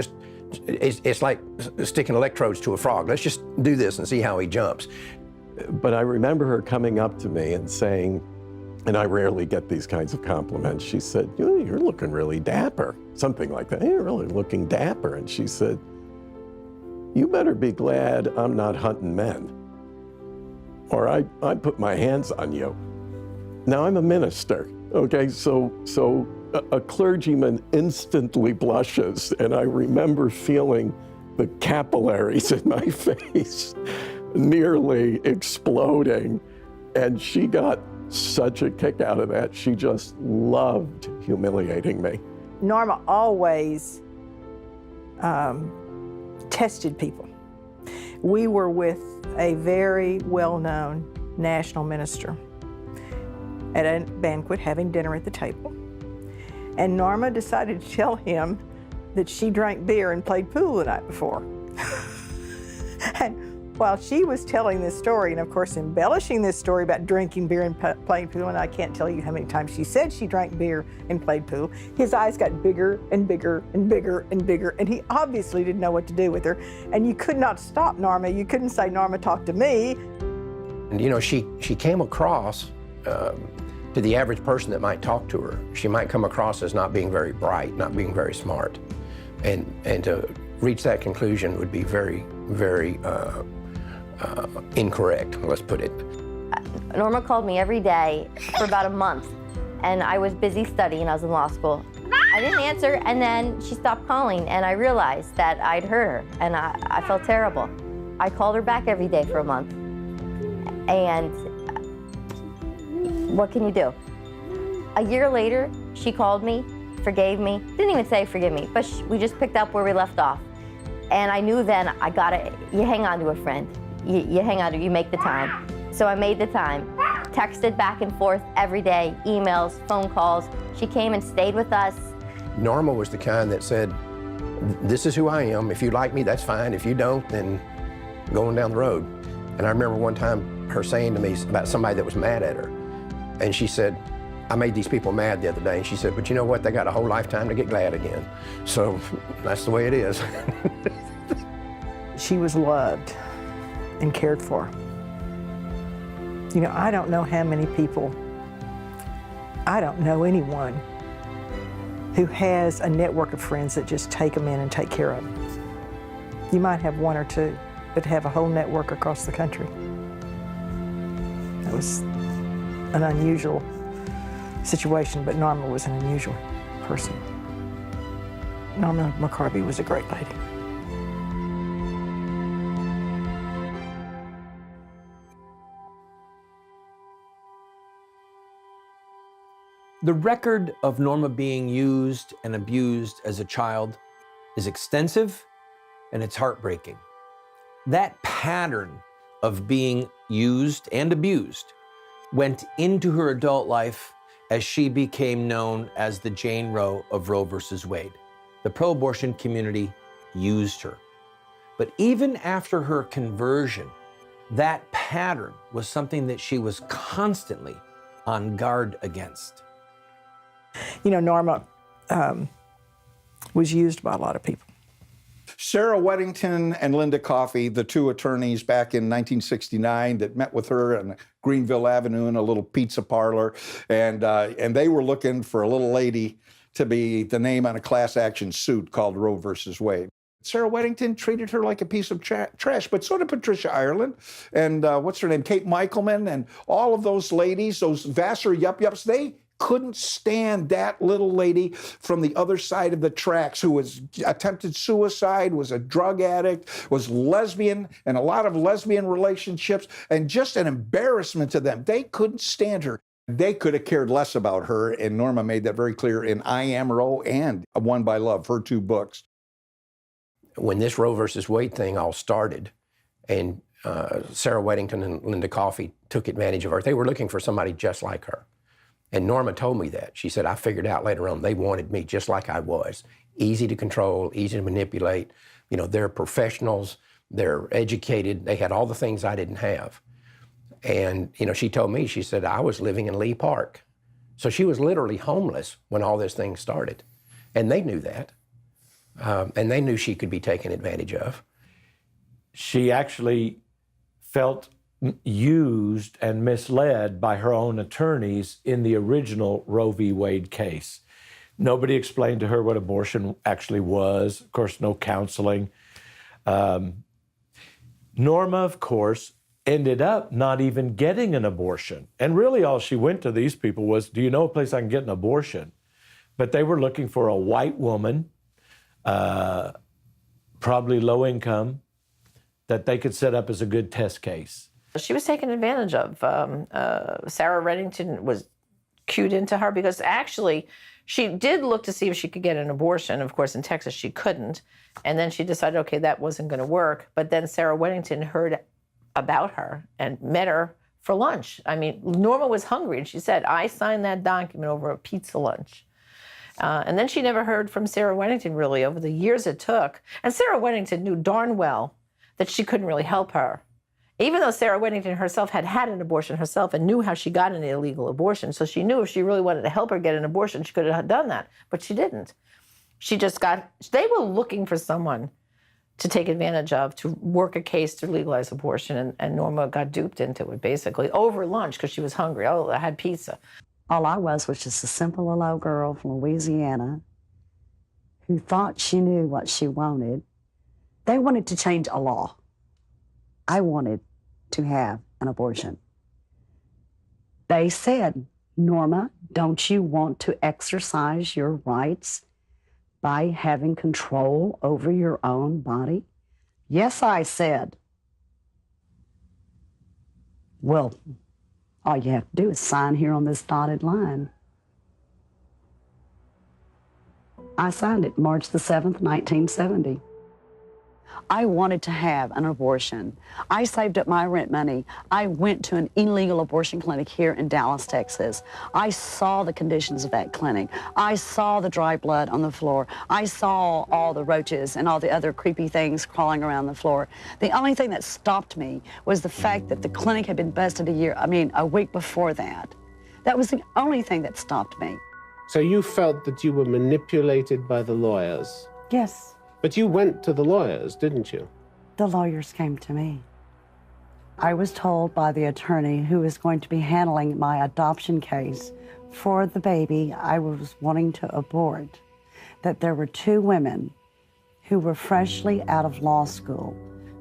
it's like sticking electrodes to a frog. Let's just do this and see how he jumps. But I remember her coming up to me and saying, and I rarely get these kinds of compliments, she said, you're looking really dapper, something like that. You're really looking dapper. And she said, you better be glad I'm not hunting men, or I'd put my hands on you. Now, I'm a minister, okay? So a clergyman instantly blushes, and I remember feeling the capillaries in my face nearly exploding, and she got such a kick out of that. She just loved humiliating me. Norma always tested people. We were with a very well-known national minister at a banquet having dinner at the table. And Norma decided to tell him that she drank beer and played pool the night before. And while she was telling this story, and of course embellishing this story about drinking beer and playing pool, and I can't tell you how many times she said she drank beer and played pool, his eyes got bigger and bigger and bigger and bigger, and he obviously didn't know what to do with her. And you could not stop Norma. You couldn't say, Norma, talk to me. And she came across, to the average person that might talk to her, she might come across as not being very bright, not being very smart. And to reach that conclusion would be very, very incorrect, let's put it. Norma called me every day for about a month, and I was busy studying. I was in law school. I didn't answer, and then she stopped calling, and I realized that I'd hurt her, and I felt terrible. I called her back every day for a month, and what can you do? A year later, she called me, forgave me, didn't even say forgive me, but we just picked up where we left off. And I knew then you hang on to a friend. You hang on to, you make the time. So I made the time, texted back and forth every day, emails, phone calls. She came and stayed with us. Norma was the kind that said, this is who I am. If you like me, that's fine. If you don't, then going down the road. And I remember one time her saying to me about somebody that was mad at her. And she said, I made these people mad the other day. And she said, but you know what? They got a whole lifetime to get glad again. So that's the way it is. She was loved and cared for. I don't know how many people, I don't know anyone who has a network of friends that just take them in and take care of them. You might have one or two, but have a whole network across the country. That was an unusual situation, but Norma was an unusual person. Norma McCorvey was a great lady. The record of Norma being used and abused as a child is extensive and it's heartbreaking. That pattern of being used and abused went into her adult life as she became known as the Jane Roe of Roe versus Wade. The pro-abortion community used her. But even after her conversion, that pattern was something that she was constantly on guard against. You know, Norma was used by a lot of people. Sarah Weddington and Linda Coffey, the two attorneys back in 1969 that met with her on Greenville Avenue in a little pizza parlor, and they were looking for a little lady to be the name on a class action suit called Roe versus Wade. Sarah Weddington treated her like a piece of trash, but so did Patricia Ireland and what's her name, Kate Michelman, and all of those ladies, those Vassar yup-yups, they couldn't stand that little lady from the other side of the tracks who was attempted suicide, was a drug addict, was lesbian, and a lot of lesbian relationships, and just an embarrassment to them. They couldn't stand her. They could have cared less about her, and Norma made that very clear in I Am Roe and One by Love, her two books. When this Roe versus Wade thing all started, and Sarah Weddington and Linda Coffey took advantage of her, they were looking for somebody just like her. And Norma told me that. She said, I figured out later on they wanted me just like I was. Easy to control, easy to manipulate. You know, they're professionals, they're educated, they had all the things I didn't have. And, you know, she told me, she said, I was living in Lee Park. So she was literally homeless when all this thing started. And they knew that. And they knew she could be taken advantage of. She actually felt used and misled by her own attorneys in the original Roe v. Wade case. Nobody explained to her what abortion actually was. Of course, no counseling. Norma, of course, ended up not even getting an abortion. And really all she went to these people was, do you know a place I can get an abortion? But they were looking for a white woman, probably low income, that they could set up as a good test case. She was taken advantage of. Sarah Weddington was cued into her because actually she did look to see if she could get an abortion. Of course, in Texas, she couldn't. And then she decided, okay, that wasn't going to work. But then Sarah Weddington heard about her and met her for lunch. I mean, Norma was hungry, and she said, I signed that document over a pizza lunch. And then she never heard from Sarah Weddington, really, over the years it took. And Sarah Weddington knew darn well that she couldn't really help her. Even though Sarah Weddington herself had had an abortion herself and knew how she got an illegal abortion, so she knew if she really wanted to help her get an abortion, she could have done that, but she didn't. She just they were looking for someone to take advantage of, to work a case to legalize abortion, and Norma got duped into it, basically, over lunch because she was hungry. Oh, I had pizza. All I was just a simple little girl from Louisiana who thought she knew what she wanted. They wanted to change a law. I wanted to have an abortion. They said, Norma, don't you want to exercise your rights by having control over your own body? Yes, I said. Well, all you have to do is sign here on this dotted line. I signed it March the 7th, 1970. I wanted to have an abortion. I saved up my rent money. I went to an illegal abortion clinic here in Dallas, Texas. I saw the conditions of that clinic. I saw the dry blood on the floor. I saw all the roaches and all the other creepy things crawling around the floor. The only thing that stopped me was the fact that the clinic had been busted a week before that. That was the only thing that stopped me. So you felt that you were manipulated by the lawyers? Yes. But you went to the lawyers, didn't you? The lawyers came to me. I was told by the attorney who was going to be handling my adoption case for the baby I was wanting to abort, that there were two women who were freshly out of law school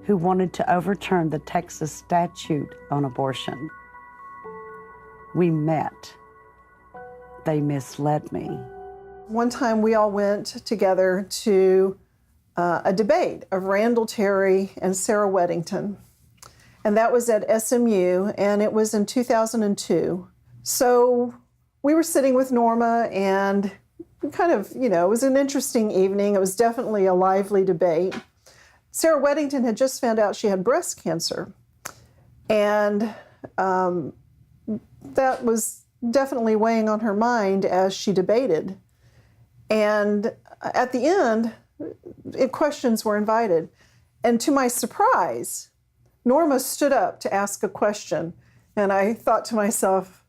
who wanted to overturn the Texas statute on abortion. We met. They misled me. One time we all went together to a debate of Randall Terry and Sarah Weddington. And that was at SMU, and it was in 2002. So we were sitting with Norma, and kind of, you know, it was an interesting evening. It was definitely a lively debate. Sarah Weddington had just found out she had breast cancer. And that was definitely weighing on her mind as she debated. And at the end, questions were invited. And to my surprise, Norma stood up to ask a question. And I thought to myself,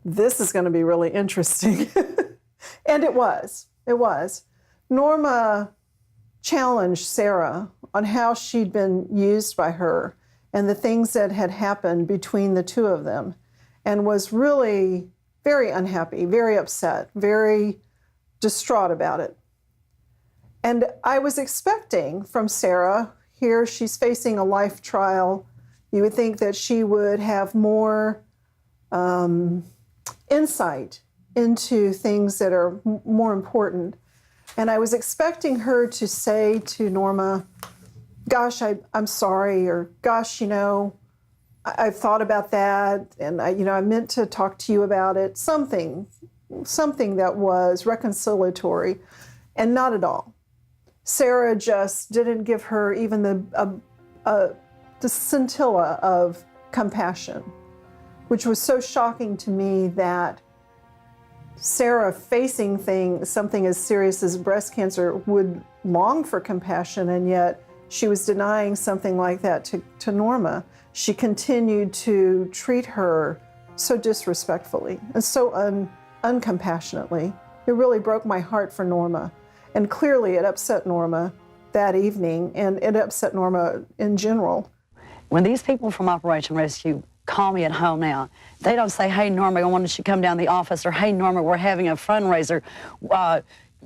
this is going to be really interesting. And it was. It was. Norma challenged Sarah on how she'd been used by her and the things that had happened between the two of them, and was really very unhappy, very upset, very distraught about it. And I was expecting from Sarah, here she's facing a life trial, you would think that she would have more insight into things that are more important. And I was expecting her to say to Norma, gosh, I'm sorry, or gosh, you know, I've thought about that, and I meant to talk to you about it, something that was reconciliatory, and not at all. Sarah just didn't give her even the scintilla of compassion, which was so shocking to me that Sarah, facing something as serious as breast cancer, would long for compassion, and yet she was denying something like that to Norma. She continued to treat her so disrespectfully and so uncompassionately. It really broke my heart for Norma. And clearly it upset Norma that evening, and it upset Norma in general. When these people from Operation Rescue call me at home now, they don't say, hey, Norma, I wanted you to come down to the office, or hey, Norma, we're having a fundraiser.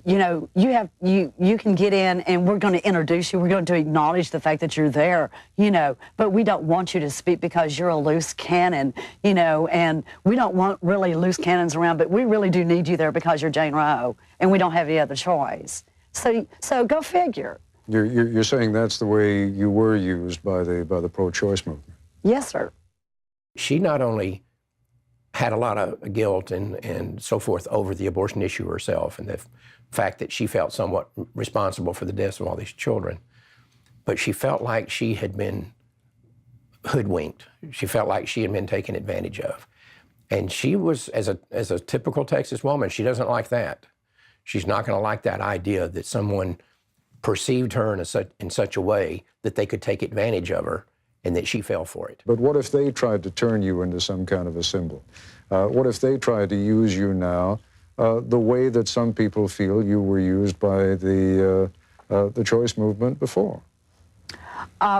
You know, you can get in and we're going to introduce you. We're going to acknowledge the fact that you're there, you know, but we don't want you to speak because you're a loose cannon, you know, and we don't want really loose cannons around, but we really do need you there because you're Jane Roe and we don't have any other choice. So go figure. You're saying that's the way you were used by the pro-choice movement? Yes, sir. She not only had a lot of guilt and so forth over the abortion issue herself, and the fact that she felt somewhat responsible for the deaths of all these children, but she felt like she had been hoodwinked. She felt like she had been taken advantage of. And she was, as a typical Texas woman, she doesn't like that. She's not going to like that idea that someone perceived her in such a way that they could take advantage of her, and that she fell for it. But what if they tried to turn you into some kind of a symbol? What if they tried to use you now the way that some people feel you were used by the choice movement before?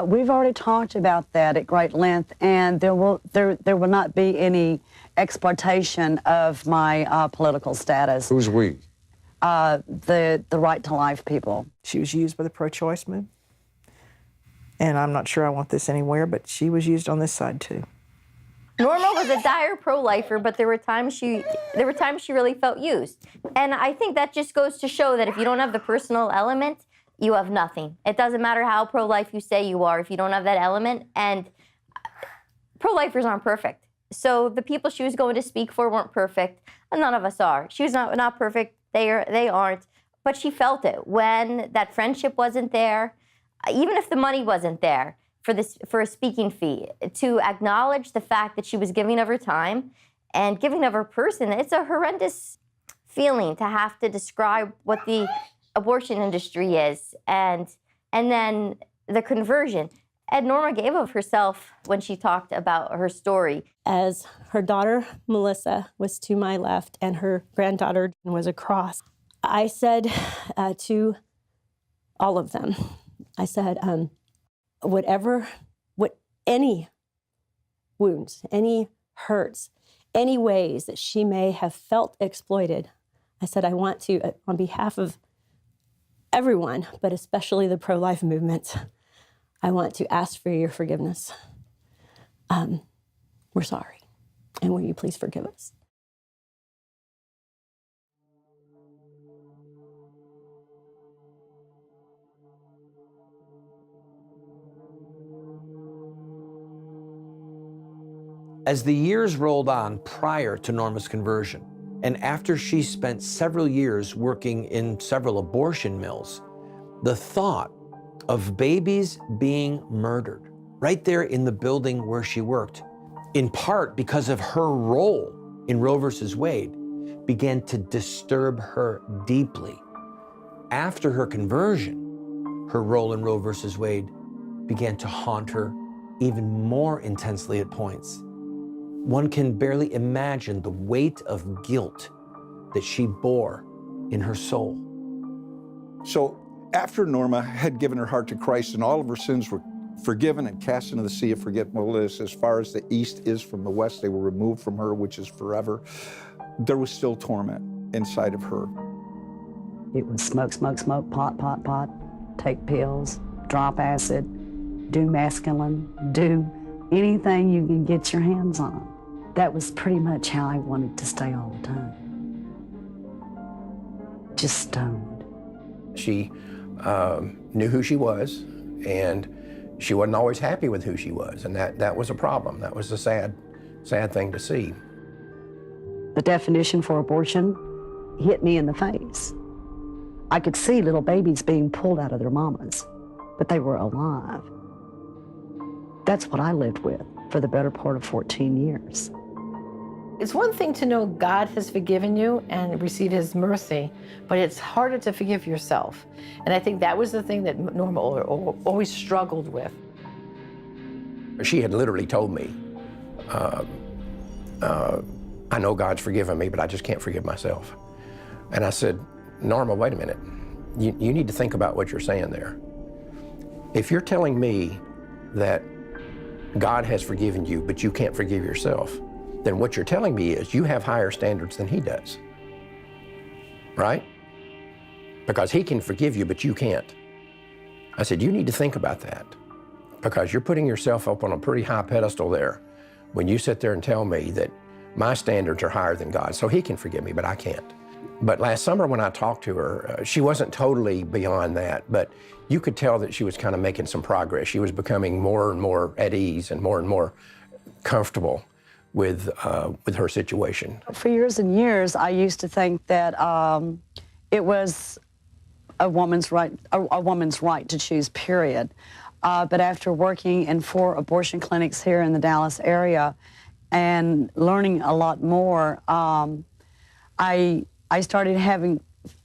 We've already talked about that at great length, and there will not be any exploitation of my political status. Who's we? The right to life people. She was used by the pro-choice movement. And I'm not sure I want this anywhere, but she was used on this side too. Norma was a dire pro-lifer, but there were times she really felt used. And I think that just goes to show that if you don't have the personal element, you have nothing. It doesn't matter how pro-life you say you are if you don't have that element. And pro-lifers aren't perfect. So the people she was going to speak for weren't perfect. And none of us are. She was not perfect. They aren't. But she felt it when that friendship wasn't there. Even if the money wasn't there for a speaking fee, to acknowledge the fact that she was giving of her time and giving of her person. It's a horrendous feeling to have to describe what the abortion industry is, and then the conversion. And Norma gave of herself when she talked about her story. As her daughter, Melissa, was to my left and her granddaughter was across, I said to all of them, I said, what any wounds, any hurts, any ways that she may have felt exploited, I said, I want to, on behalf of everyone, but especially the pro-life movement, I want to ask for your forgiveness. We're sorry, and will you please forgive us? As the years rolled on prior to Norma's conversion, and after she spent several years working in several abortion mills, the thought of babies being murdered right there in the building where she worked, in part because of her role in Roe versus Wade, began to disturb her deeply. After her conversion, her role in Roe versus Wade began to haunt her even more intensely at points. One can barely imagine the weight of guilt that she bore in her soul. So after Norma had given her heart to Christ and all of her sins were forgiven and cast into the sea of forgetfulness, as far as the east is from the west, they were removed from her, which is forever, there was still torment inside of her. It was smoke, smoke, smoke, pot, pot, pot, take pills, drop acid, do masculine, do anything you can get your hands on. That was pretty much how I wanted to stay all the time. Just stoned. She knew who she was, and she wasn't always happy with who she was, and that was a problem. That was a sad thing to see. The definition for abortion hit me in the face. I could see little babies being pulled out of their mamas, but they were alive. That's what I lived with for the better part of 14 years. It's one thing to know God has forgiven you and receive his mercy, but it's harder to forgive yourself. And I think that was the thing that Norma always struggled with. She had literally told me, I know God's forgiven me, but I just can't forgive myself. And I said, Norma, wait a minute. You need to think about what you're saying there. If you're telling me that God has forgiven you, but you can't forgive yourself, then what you're telling me is you have higher standards than he does, right? Because he can forgive you, but you can't. I said, you need to think about that, because you're putting yourself up on a pretty high pedestal there when you sit there and tell me that my standards are higher than God, so he can forgive me, but I can't. But last summer when I talked to her, she wasn't totally beyond that, but you could tell that she was kind of making some progress. She was becoming more and more at ease and more comfortable with her situation. For years and years, I used to think that it was a woman's right to choose, period. But after working in 4 abortion clinics here in the Dallas area and learning a lot more, I started having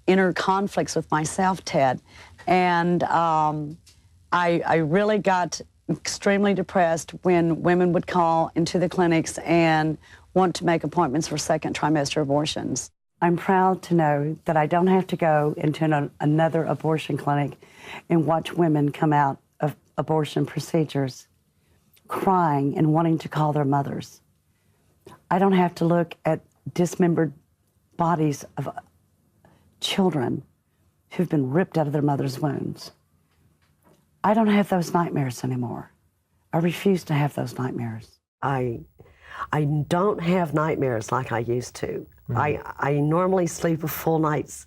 inner conflicts with myself, Ted, and I really got extremely depressed when women would call into the clinics and want to make appointments for second trimester abortions. I'm proud to know that I don't have to go into another abortion clinic and watch women come out of abortion procedures crying and wanting to call their mothers. I don't have to look at dismembered bodies of children who've been ripped out of their mother's wombs. I don't have those nightmares anymore. I refuse to have those nightmares. I don't have nightmares like I used to. Mm-hmm. I normally sleep a full night's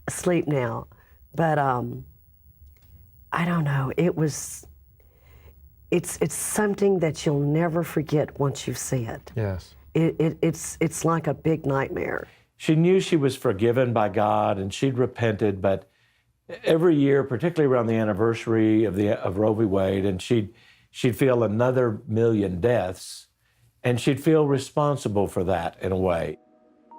sleep now, but I don't know. It's something that you'll never forget once you see it. Yes. It's like a big nightmare. She knew she was forgiven by God and she'd repented, but every year, particularly around the anniversary of Roe v. Wade, and she'd feel another million deaths, and she'd feel responsible for that in a way.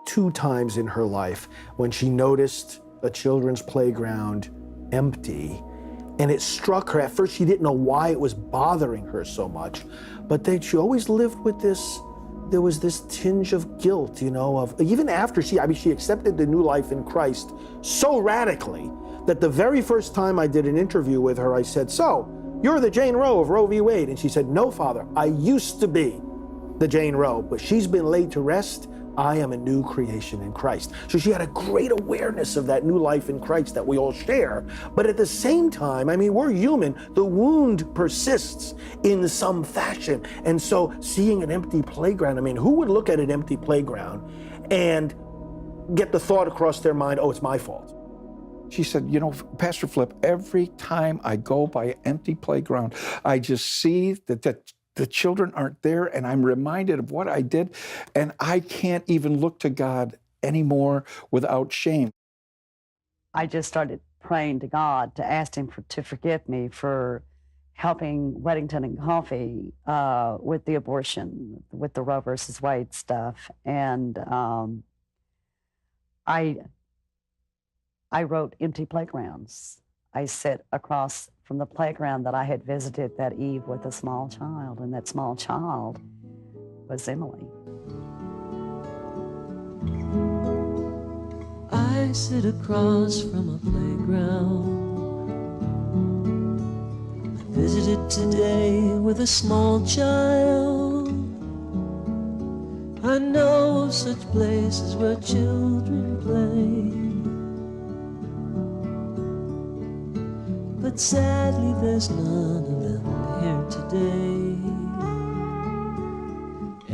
2 times in her life when she noticed a children's playground empty, and it struck her. At first, she didn't know why it was bothering her so much, but then she always lived with this. There was this tinge of guilt, of even after she accepted the new life in Christ so radically that the very first time I did an interview with her, I said, "So, you're the Jane Roe of Roe v. Wade?" And she said, "No, Father, I used to be." the Jane Roe, but she's been laid to rest. I am a new creation in Christ. So she had a great awareness of that new life in Christ that we all share. But at the same time, I mean, we're human. The wound persists in some fashion. And so seeing an empty playground, I mean, who would look at an empty playground and get the thought across their mind, oh, it's my fault? She said, you know, Pastor Flip, every time I go by an empty playground, I just see that the children aren't there, and I'm reminded of what I did, and I can't even look to God anymore without shame. I just started praying to God to ask him to forgive me for helping Weddington and Coffee with the abortion, with the Roe versus Wade stuff. And I wrote empty playgrounds. I sit across from the playground that I had visited that eve with a small child, and that small child was Emily. I sit across from a playground. I visited today with a small child. I know of such places where children play. But sadly there's none of them here today.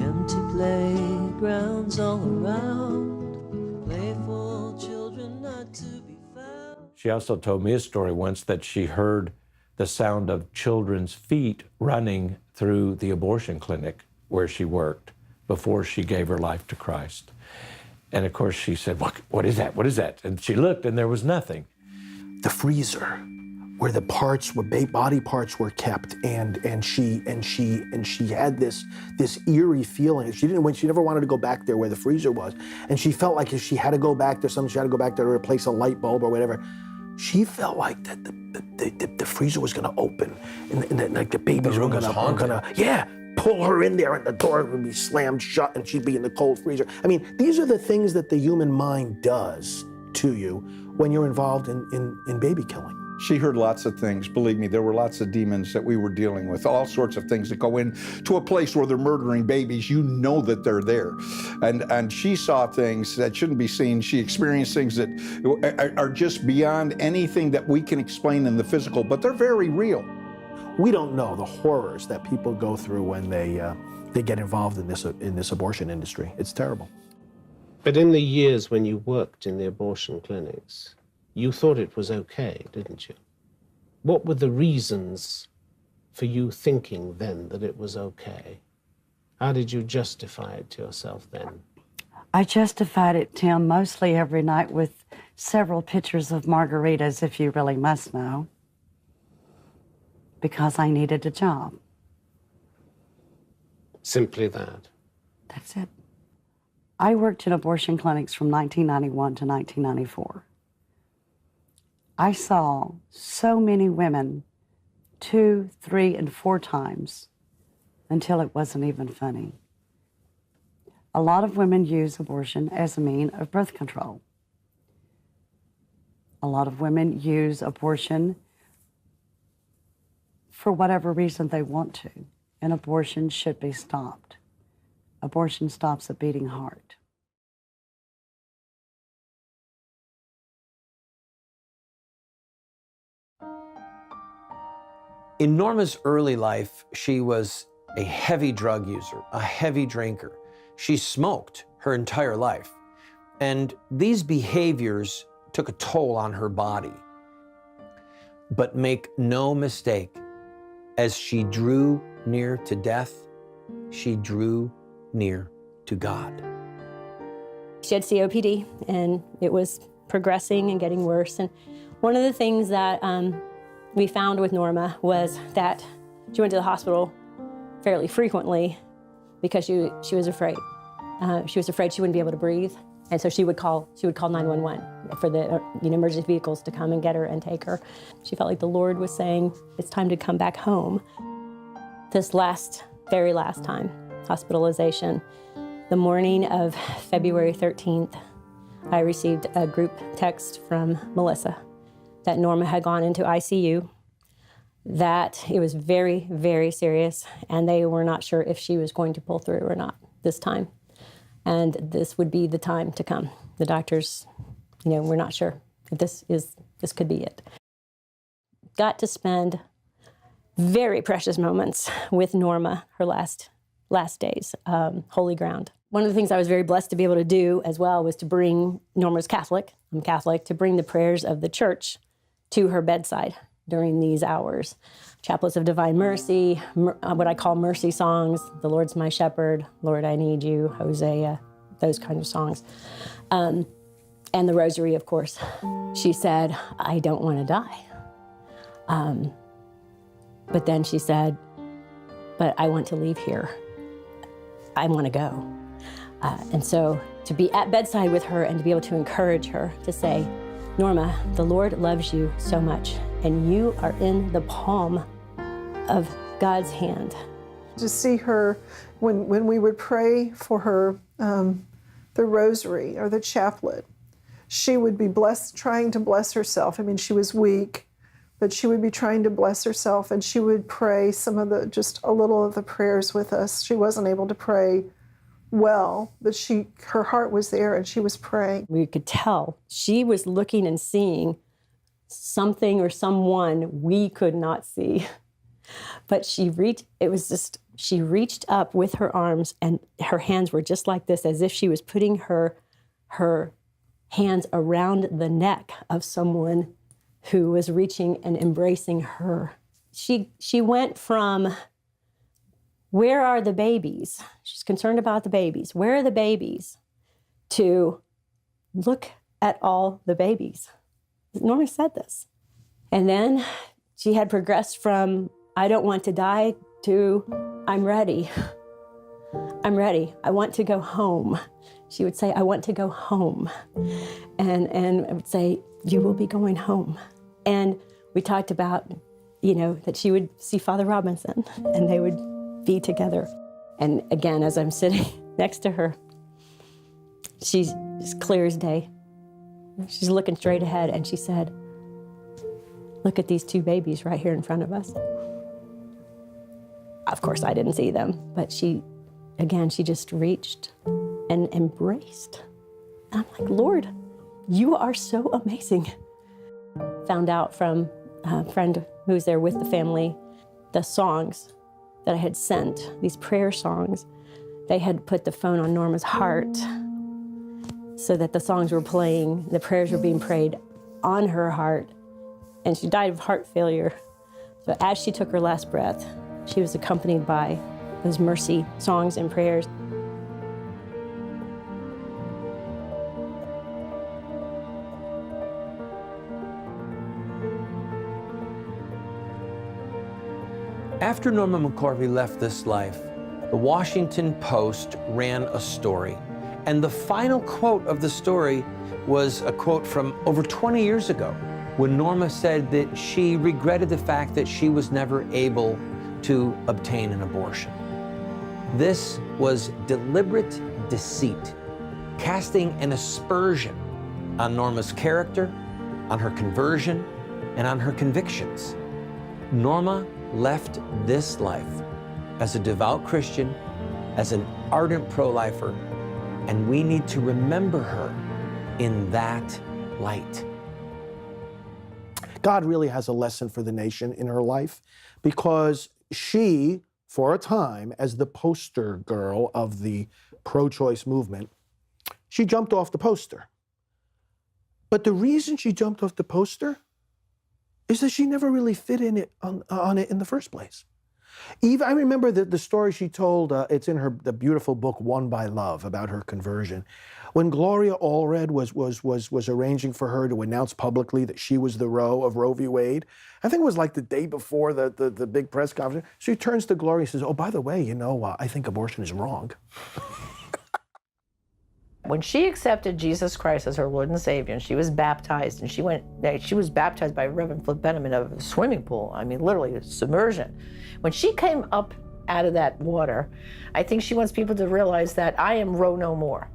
Empty playgrounds all around, playful children not to be found. She also told me a story once that she heard the sound of children's feet running through the abortion clinic where she worked before she gave her life to Christ. And of course she said, what is that? What is that? And she looked and there was nothing. The freezer, where the parts, where body parts were kept, and she had this eerie feeling. She never wanted to go back there where the freezer was, and she felt like if she had to go back there, she had to go back there to replace a light bulb or whatever. She felt like that the freezer was going to open, and like the babies were going to pull her in there, and the door would be slammed shut, and she'd be in the cold freezer. I mean, these are the things that the human mind does to you when you're involved in baby killing. She heard lots of things. Believe me, there were lots of demons that we were dealing with, all sorts of things that go into a place where they're murdering babies. You know that they're there. And she saw things that shouldn't be seen. She experienced things that are just beyond anything that we can explain in the physical, but they're very real. We don't know the horrors that people go through when they get involved in this abortion industry. It's terrible. But in the years when you worked in the abortion clinics, you thought it was okay, didn't you? What were the reasons for you thinking then that it was okay? How did you justify it to yourself then? I justified it, Tim, mostly every night with several pitchers of margaritas, if you really must know, because I needed a job. Simply that? That's it. I worked in abortion clinics from 1991 to 1994. I saw so many women 2, 3, and 4 times until it wasn't even funny. A lot of women use abortion as a means of birth control. A lot of women use abortion for whatever reason they want to, and abortion should be stopped. Abortion stops a beating heart. In Norma's early life, she was a heavy drug user, a heavy drinker. She smoked her entire life. And these behaviors took a toll on her body. But make no mistake, as she drew near to death, she drew near to God. She had COPD, and it was progressing and getting worse. And one of the things that we found with Norma was that she went to the hospital fairly frequently because she was afraid. She was afraid she wouldn't be able to breathe, and so she would call 911 for the emergency vehicles to come and get her and take her. She felt like the Lord was saying, it's time to come back home. This very last time, hospitalization, the morning of February 13th, I received a group text from Melissa that Norma had gone into ICU that it was very, very serious, and they were not sure if she was going to pull through or not this time. And this would be the time to come. The doctors, we're not sure if this could be it. Got to spend very precious moments with Norma, her last days, holy ground. One of the things I was very blessed to be able to do as well was to bring, Norma's Catholic, I'm Catholic, to bring the prayers of the church to her bedside during these hours. Chaplets of Divine Mercy, what I call mercy songs, The Lord's My Shepherd, Lord, I Need You, Hosea, those kinds of songs. And the Rosary, of course. She said, I don't want to die. But then she said, but I want to leave here. I want to go. And so to be at bedside with her and to be able to encourage her to say, Norma, the Lord loves you so much, and you are in the palm of God's hand. To see her, when we would pray for her, the rosary or the chaplet, she would be trying to bless herself. I mean, she was weak, but she would be trying to bless herself, and she would pray just a little of the prayers with us. She wasn't able to pray well, but her heart was there and she was praying. We could tell she was looking and seeing something or someone we could not see. But she reached up with her arms, and her hands were just like this, as if she was putting her hands around the neck of someone who was reaching and embracing her. She went from, where are the babies? She's concerned about the babies. Where are the babies? To look at all the babies. Norma said this. And then she had progressed from, I don't want to die, to, I'm ready. I'm ready. I want to go home. She would say, I want to go home. And I would say, you will be going home. And we talked about, that she would see Father Robinson and they would be together. And again, as I'm sitting next to her, she's as clear as day. She's looking straight ahead, and she said, look at these two babies right here in front of us. Of course, I didn't see them, but she just reached and embraced. And I'm like, Lord, you are so amazing. Found out from a friend who was there with the family, the songs that I had sent, these prayer songs, they had put the phone on Norma's heart so that the songs were playing, the prayers were being prayed on her heart, and she died of heart failure. So as she took her last breath, she was accompanied by those mercy songs and prayers. After Norma McCorvey left this life, the Washington Post ran a story. And the final quote of the story was a quote from over 20 years ago, when Norma said that she regretted the fact that she was never able to obtain an abortion. This was deliberate deceit, casting an aspersion on Norma's character, on her conversion, and on her convictions. Norma left this life as a devout Christian, as an ardent pro-lifer, and we need to remember her in that light. God really has a lesson for the nation in her life, because she, for a time, as the poster girl of the pro-choice movement, she jumped off the poster. But the reason she jumped off the poster is that she never really fit in it on it in the first place. Eve, I remember the story she told, it's in the beautiful book, Won by Love, about her conversion. When Gloria Allred was arranging for her to announce publicly that she was the Roe of Roe v. Wade, I think it was like the day before the big press conference, she turns to Gloria and says, oh, by the way, I think abortion is wrong. When she accepted Jesus Christ as her Lord and Savior, and she was baptized, and she was baptized by Reverend Flip Benham in a swimming pool. I mean, literally, submersion. When she came up out of that water, I think she wants people to realize that I am Roe no more.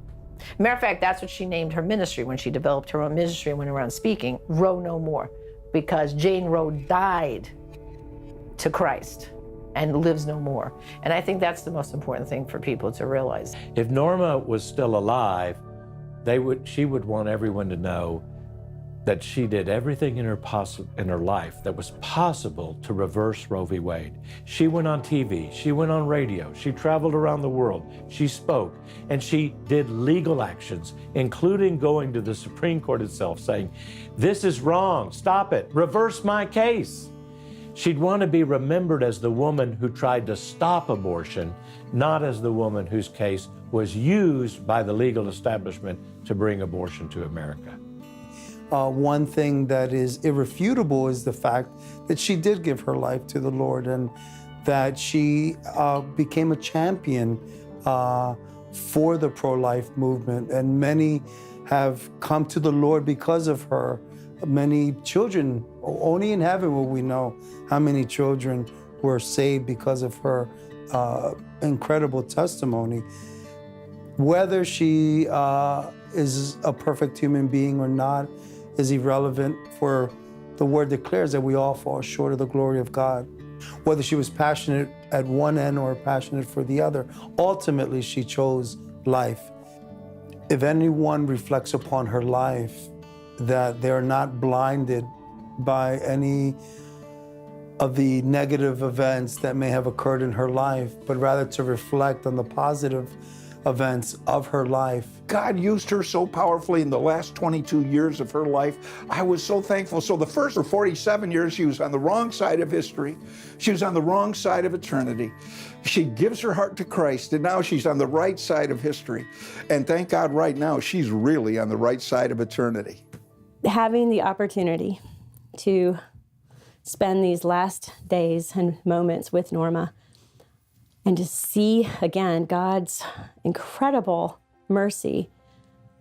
Matter of fact, that's what she named her ministry when she developed her own ministry and went around speaking, Roe no more, because Jane Roe died to Christ and lives no more. And I think that's the most important thing for people to realize. If Norma was still alive, she would want everyone to know that she did everything in her life that was possible to reverse Roe v. Wade. She went on TV, she went on radio, she traveled around the world, she spoke, and she did legal actions, including going to the Supreme Court itself saying, "This is wrong, stop it, reverse my case." She'd want to be remembered as the woman who tried to stop abortion, not as the woman whose case was used by the legal establishment to bring abortion to America. One thing that is irrefutable is the fact that she did give her life to the Lord, and that she became a champion for the pro-life movement. And many have come to the Lord because of her. Many children, only in heaven will we know how many children were saved because of her incredible testimony. Whether she is a perfect human being or not is irrelevant, for the word declares that we all fall short of the glory of God. Whether she was passionate at one end or passionate for the other, ultimately she chose life. If anyone reflects upon her life, that they're not blinded by any of the negative events that may have occurred in her life, but rather to reflect on the positive events of her life. God used her so powerfully in the last 22 years of her life. I was so thankful. So the first 47 years, she was on the wrong side of history. She was on the wrong side of eternity. She gives her heart to Christ, and now she's on the right side of history. And thank God right now, she's really on the right side of eternity. Having the opportunity to spend these last days and moments with Norma, and to see, again, God's incredible mercy,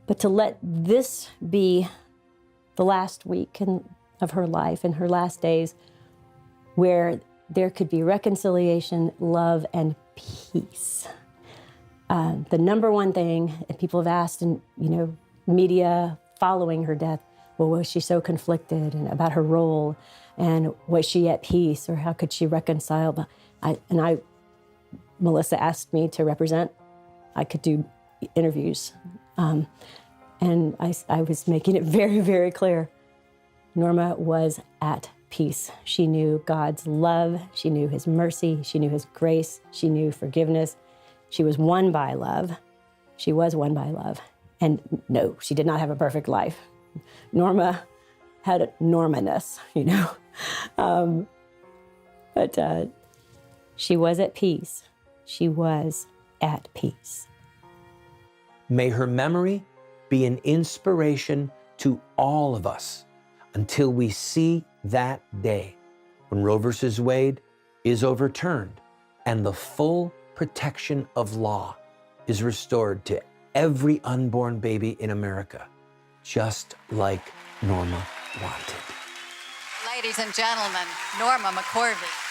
but to let this be the last week of her life and her last days where there could be reconciliation, love, and peace. The number one thing, and people have asked in media following her death, well, was she so conflicted and about her role, and was she at peace, or how could she reconcile? Melissa asked me to represent. I could do interviews. And I was making it very, very clear. Norma was at peace. She knew God's love. She knew his mercy. She knew his grace. She knew forgiveness. She was won by love. She was won by love. And no, she did not have a perfect life. Norma had a Norma-ness, but she was at peace. She was at peace. May her memory be an inspiration to all of us until we see that day when Roe v. Wade is overturned and the full protection of law is restored to every unborn baby in America, just like Norma wanted. Ladies and gentlemen, Norma McCorvey.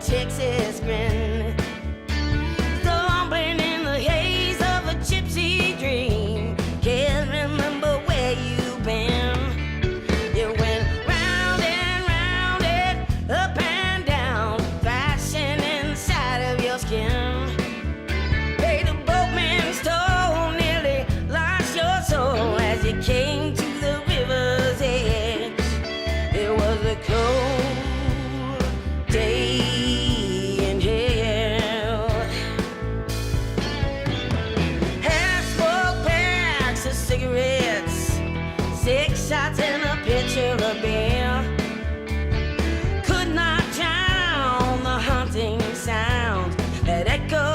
Texas grin, stumbling in the haze of a gypsy dream. Can't remember where you've been. You went round it, up and down, flashing inside of your skin. Hey, the boatman's toll nearly lost your soul as you came to the river's edge. It was a cold day. Shots in let go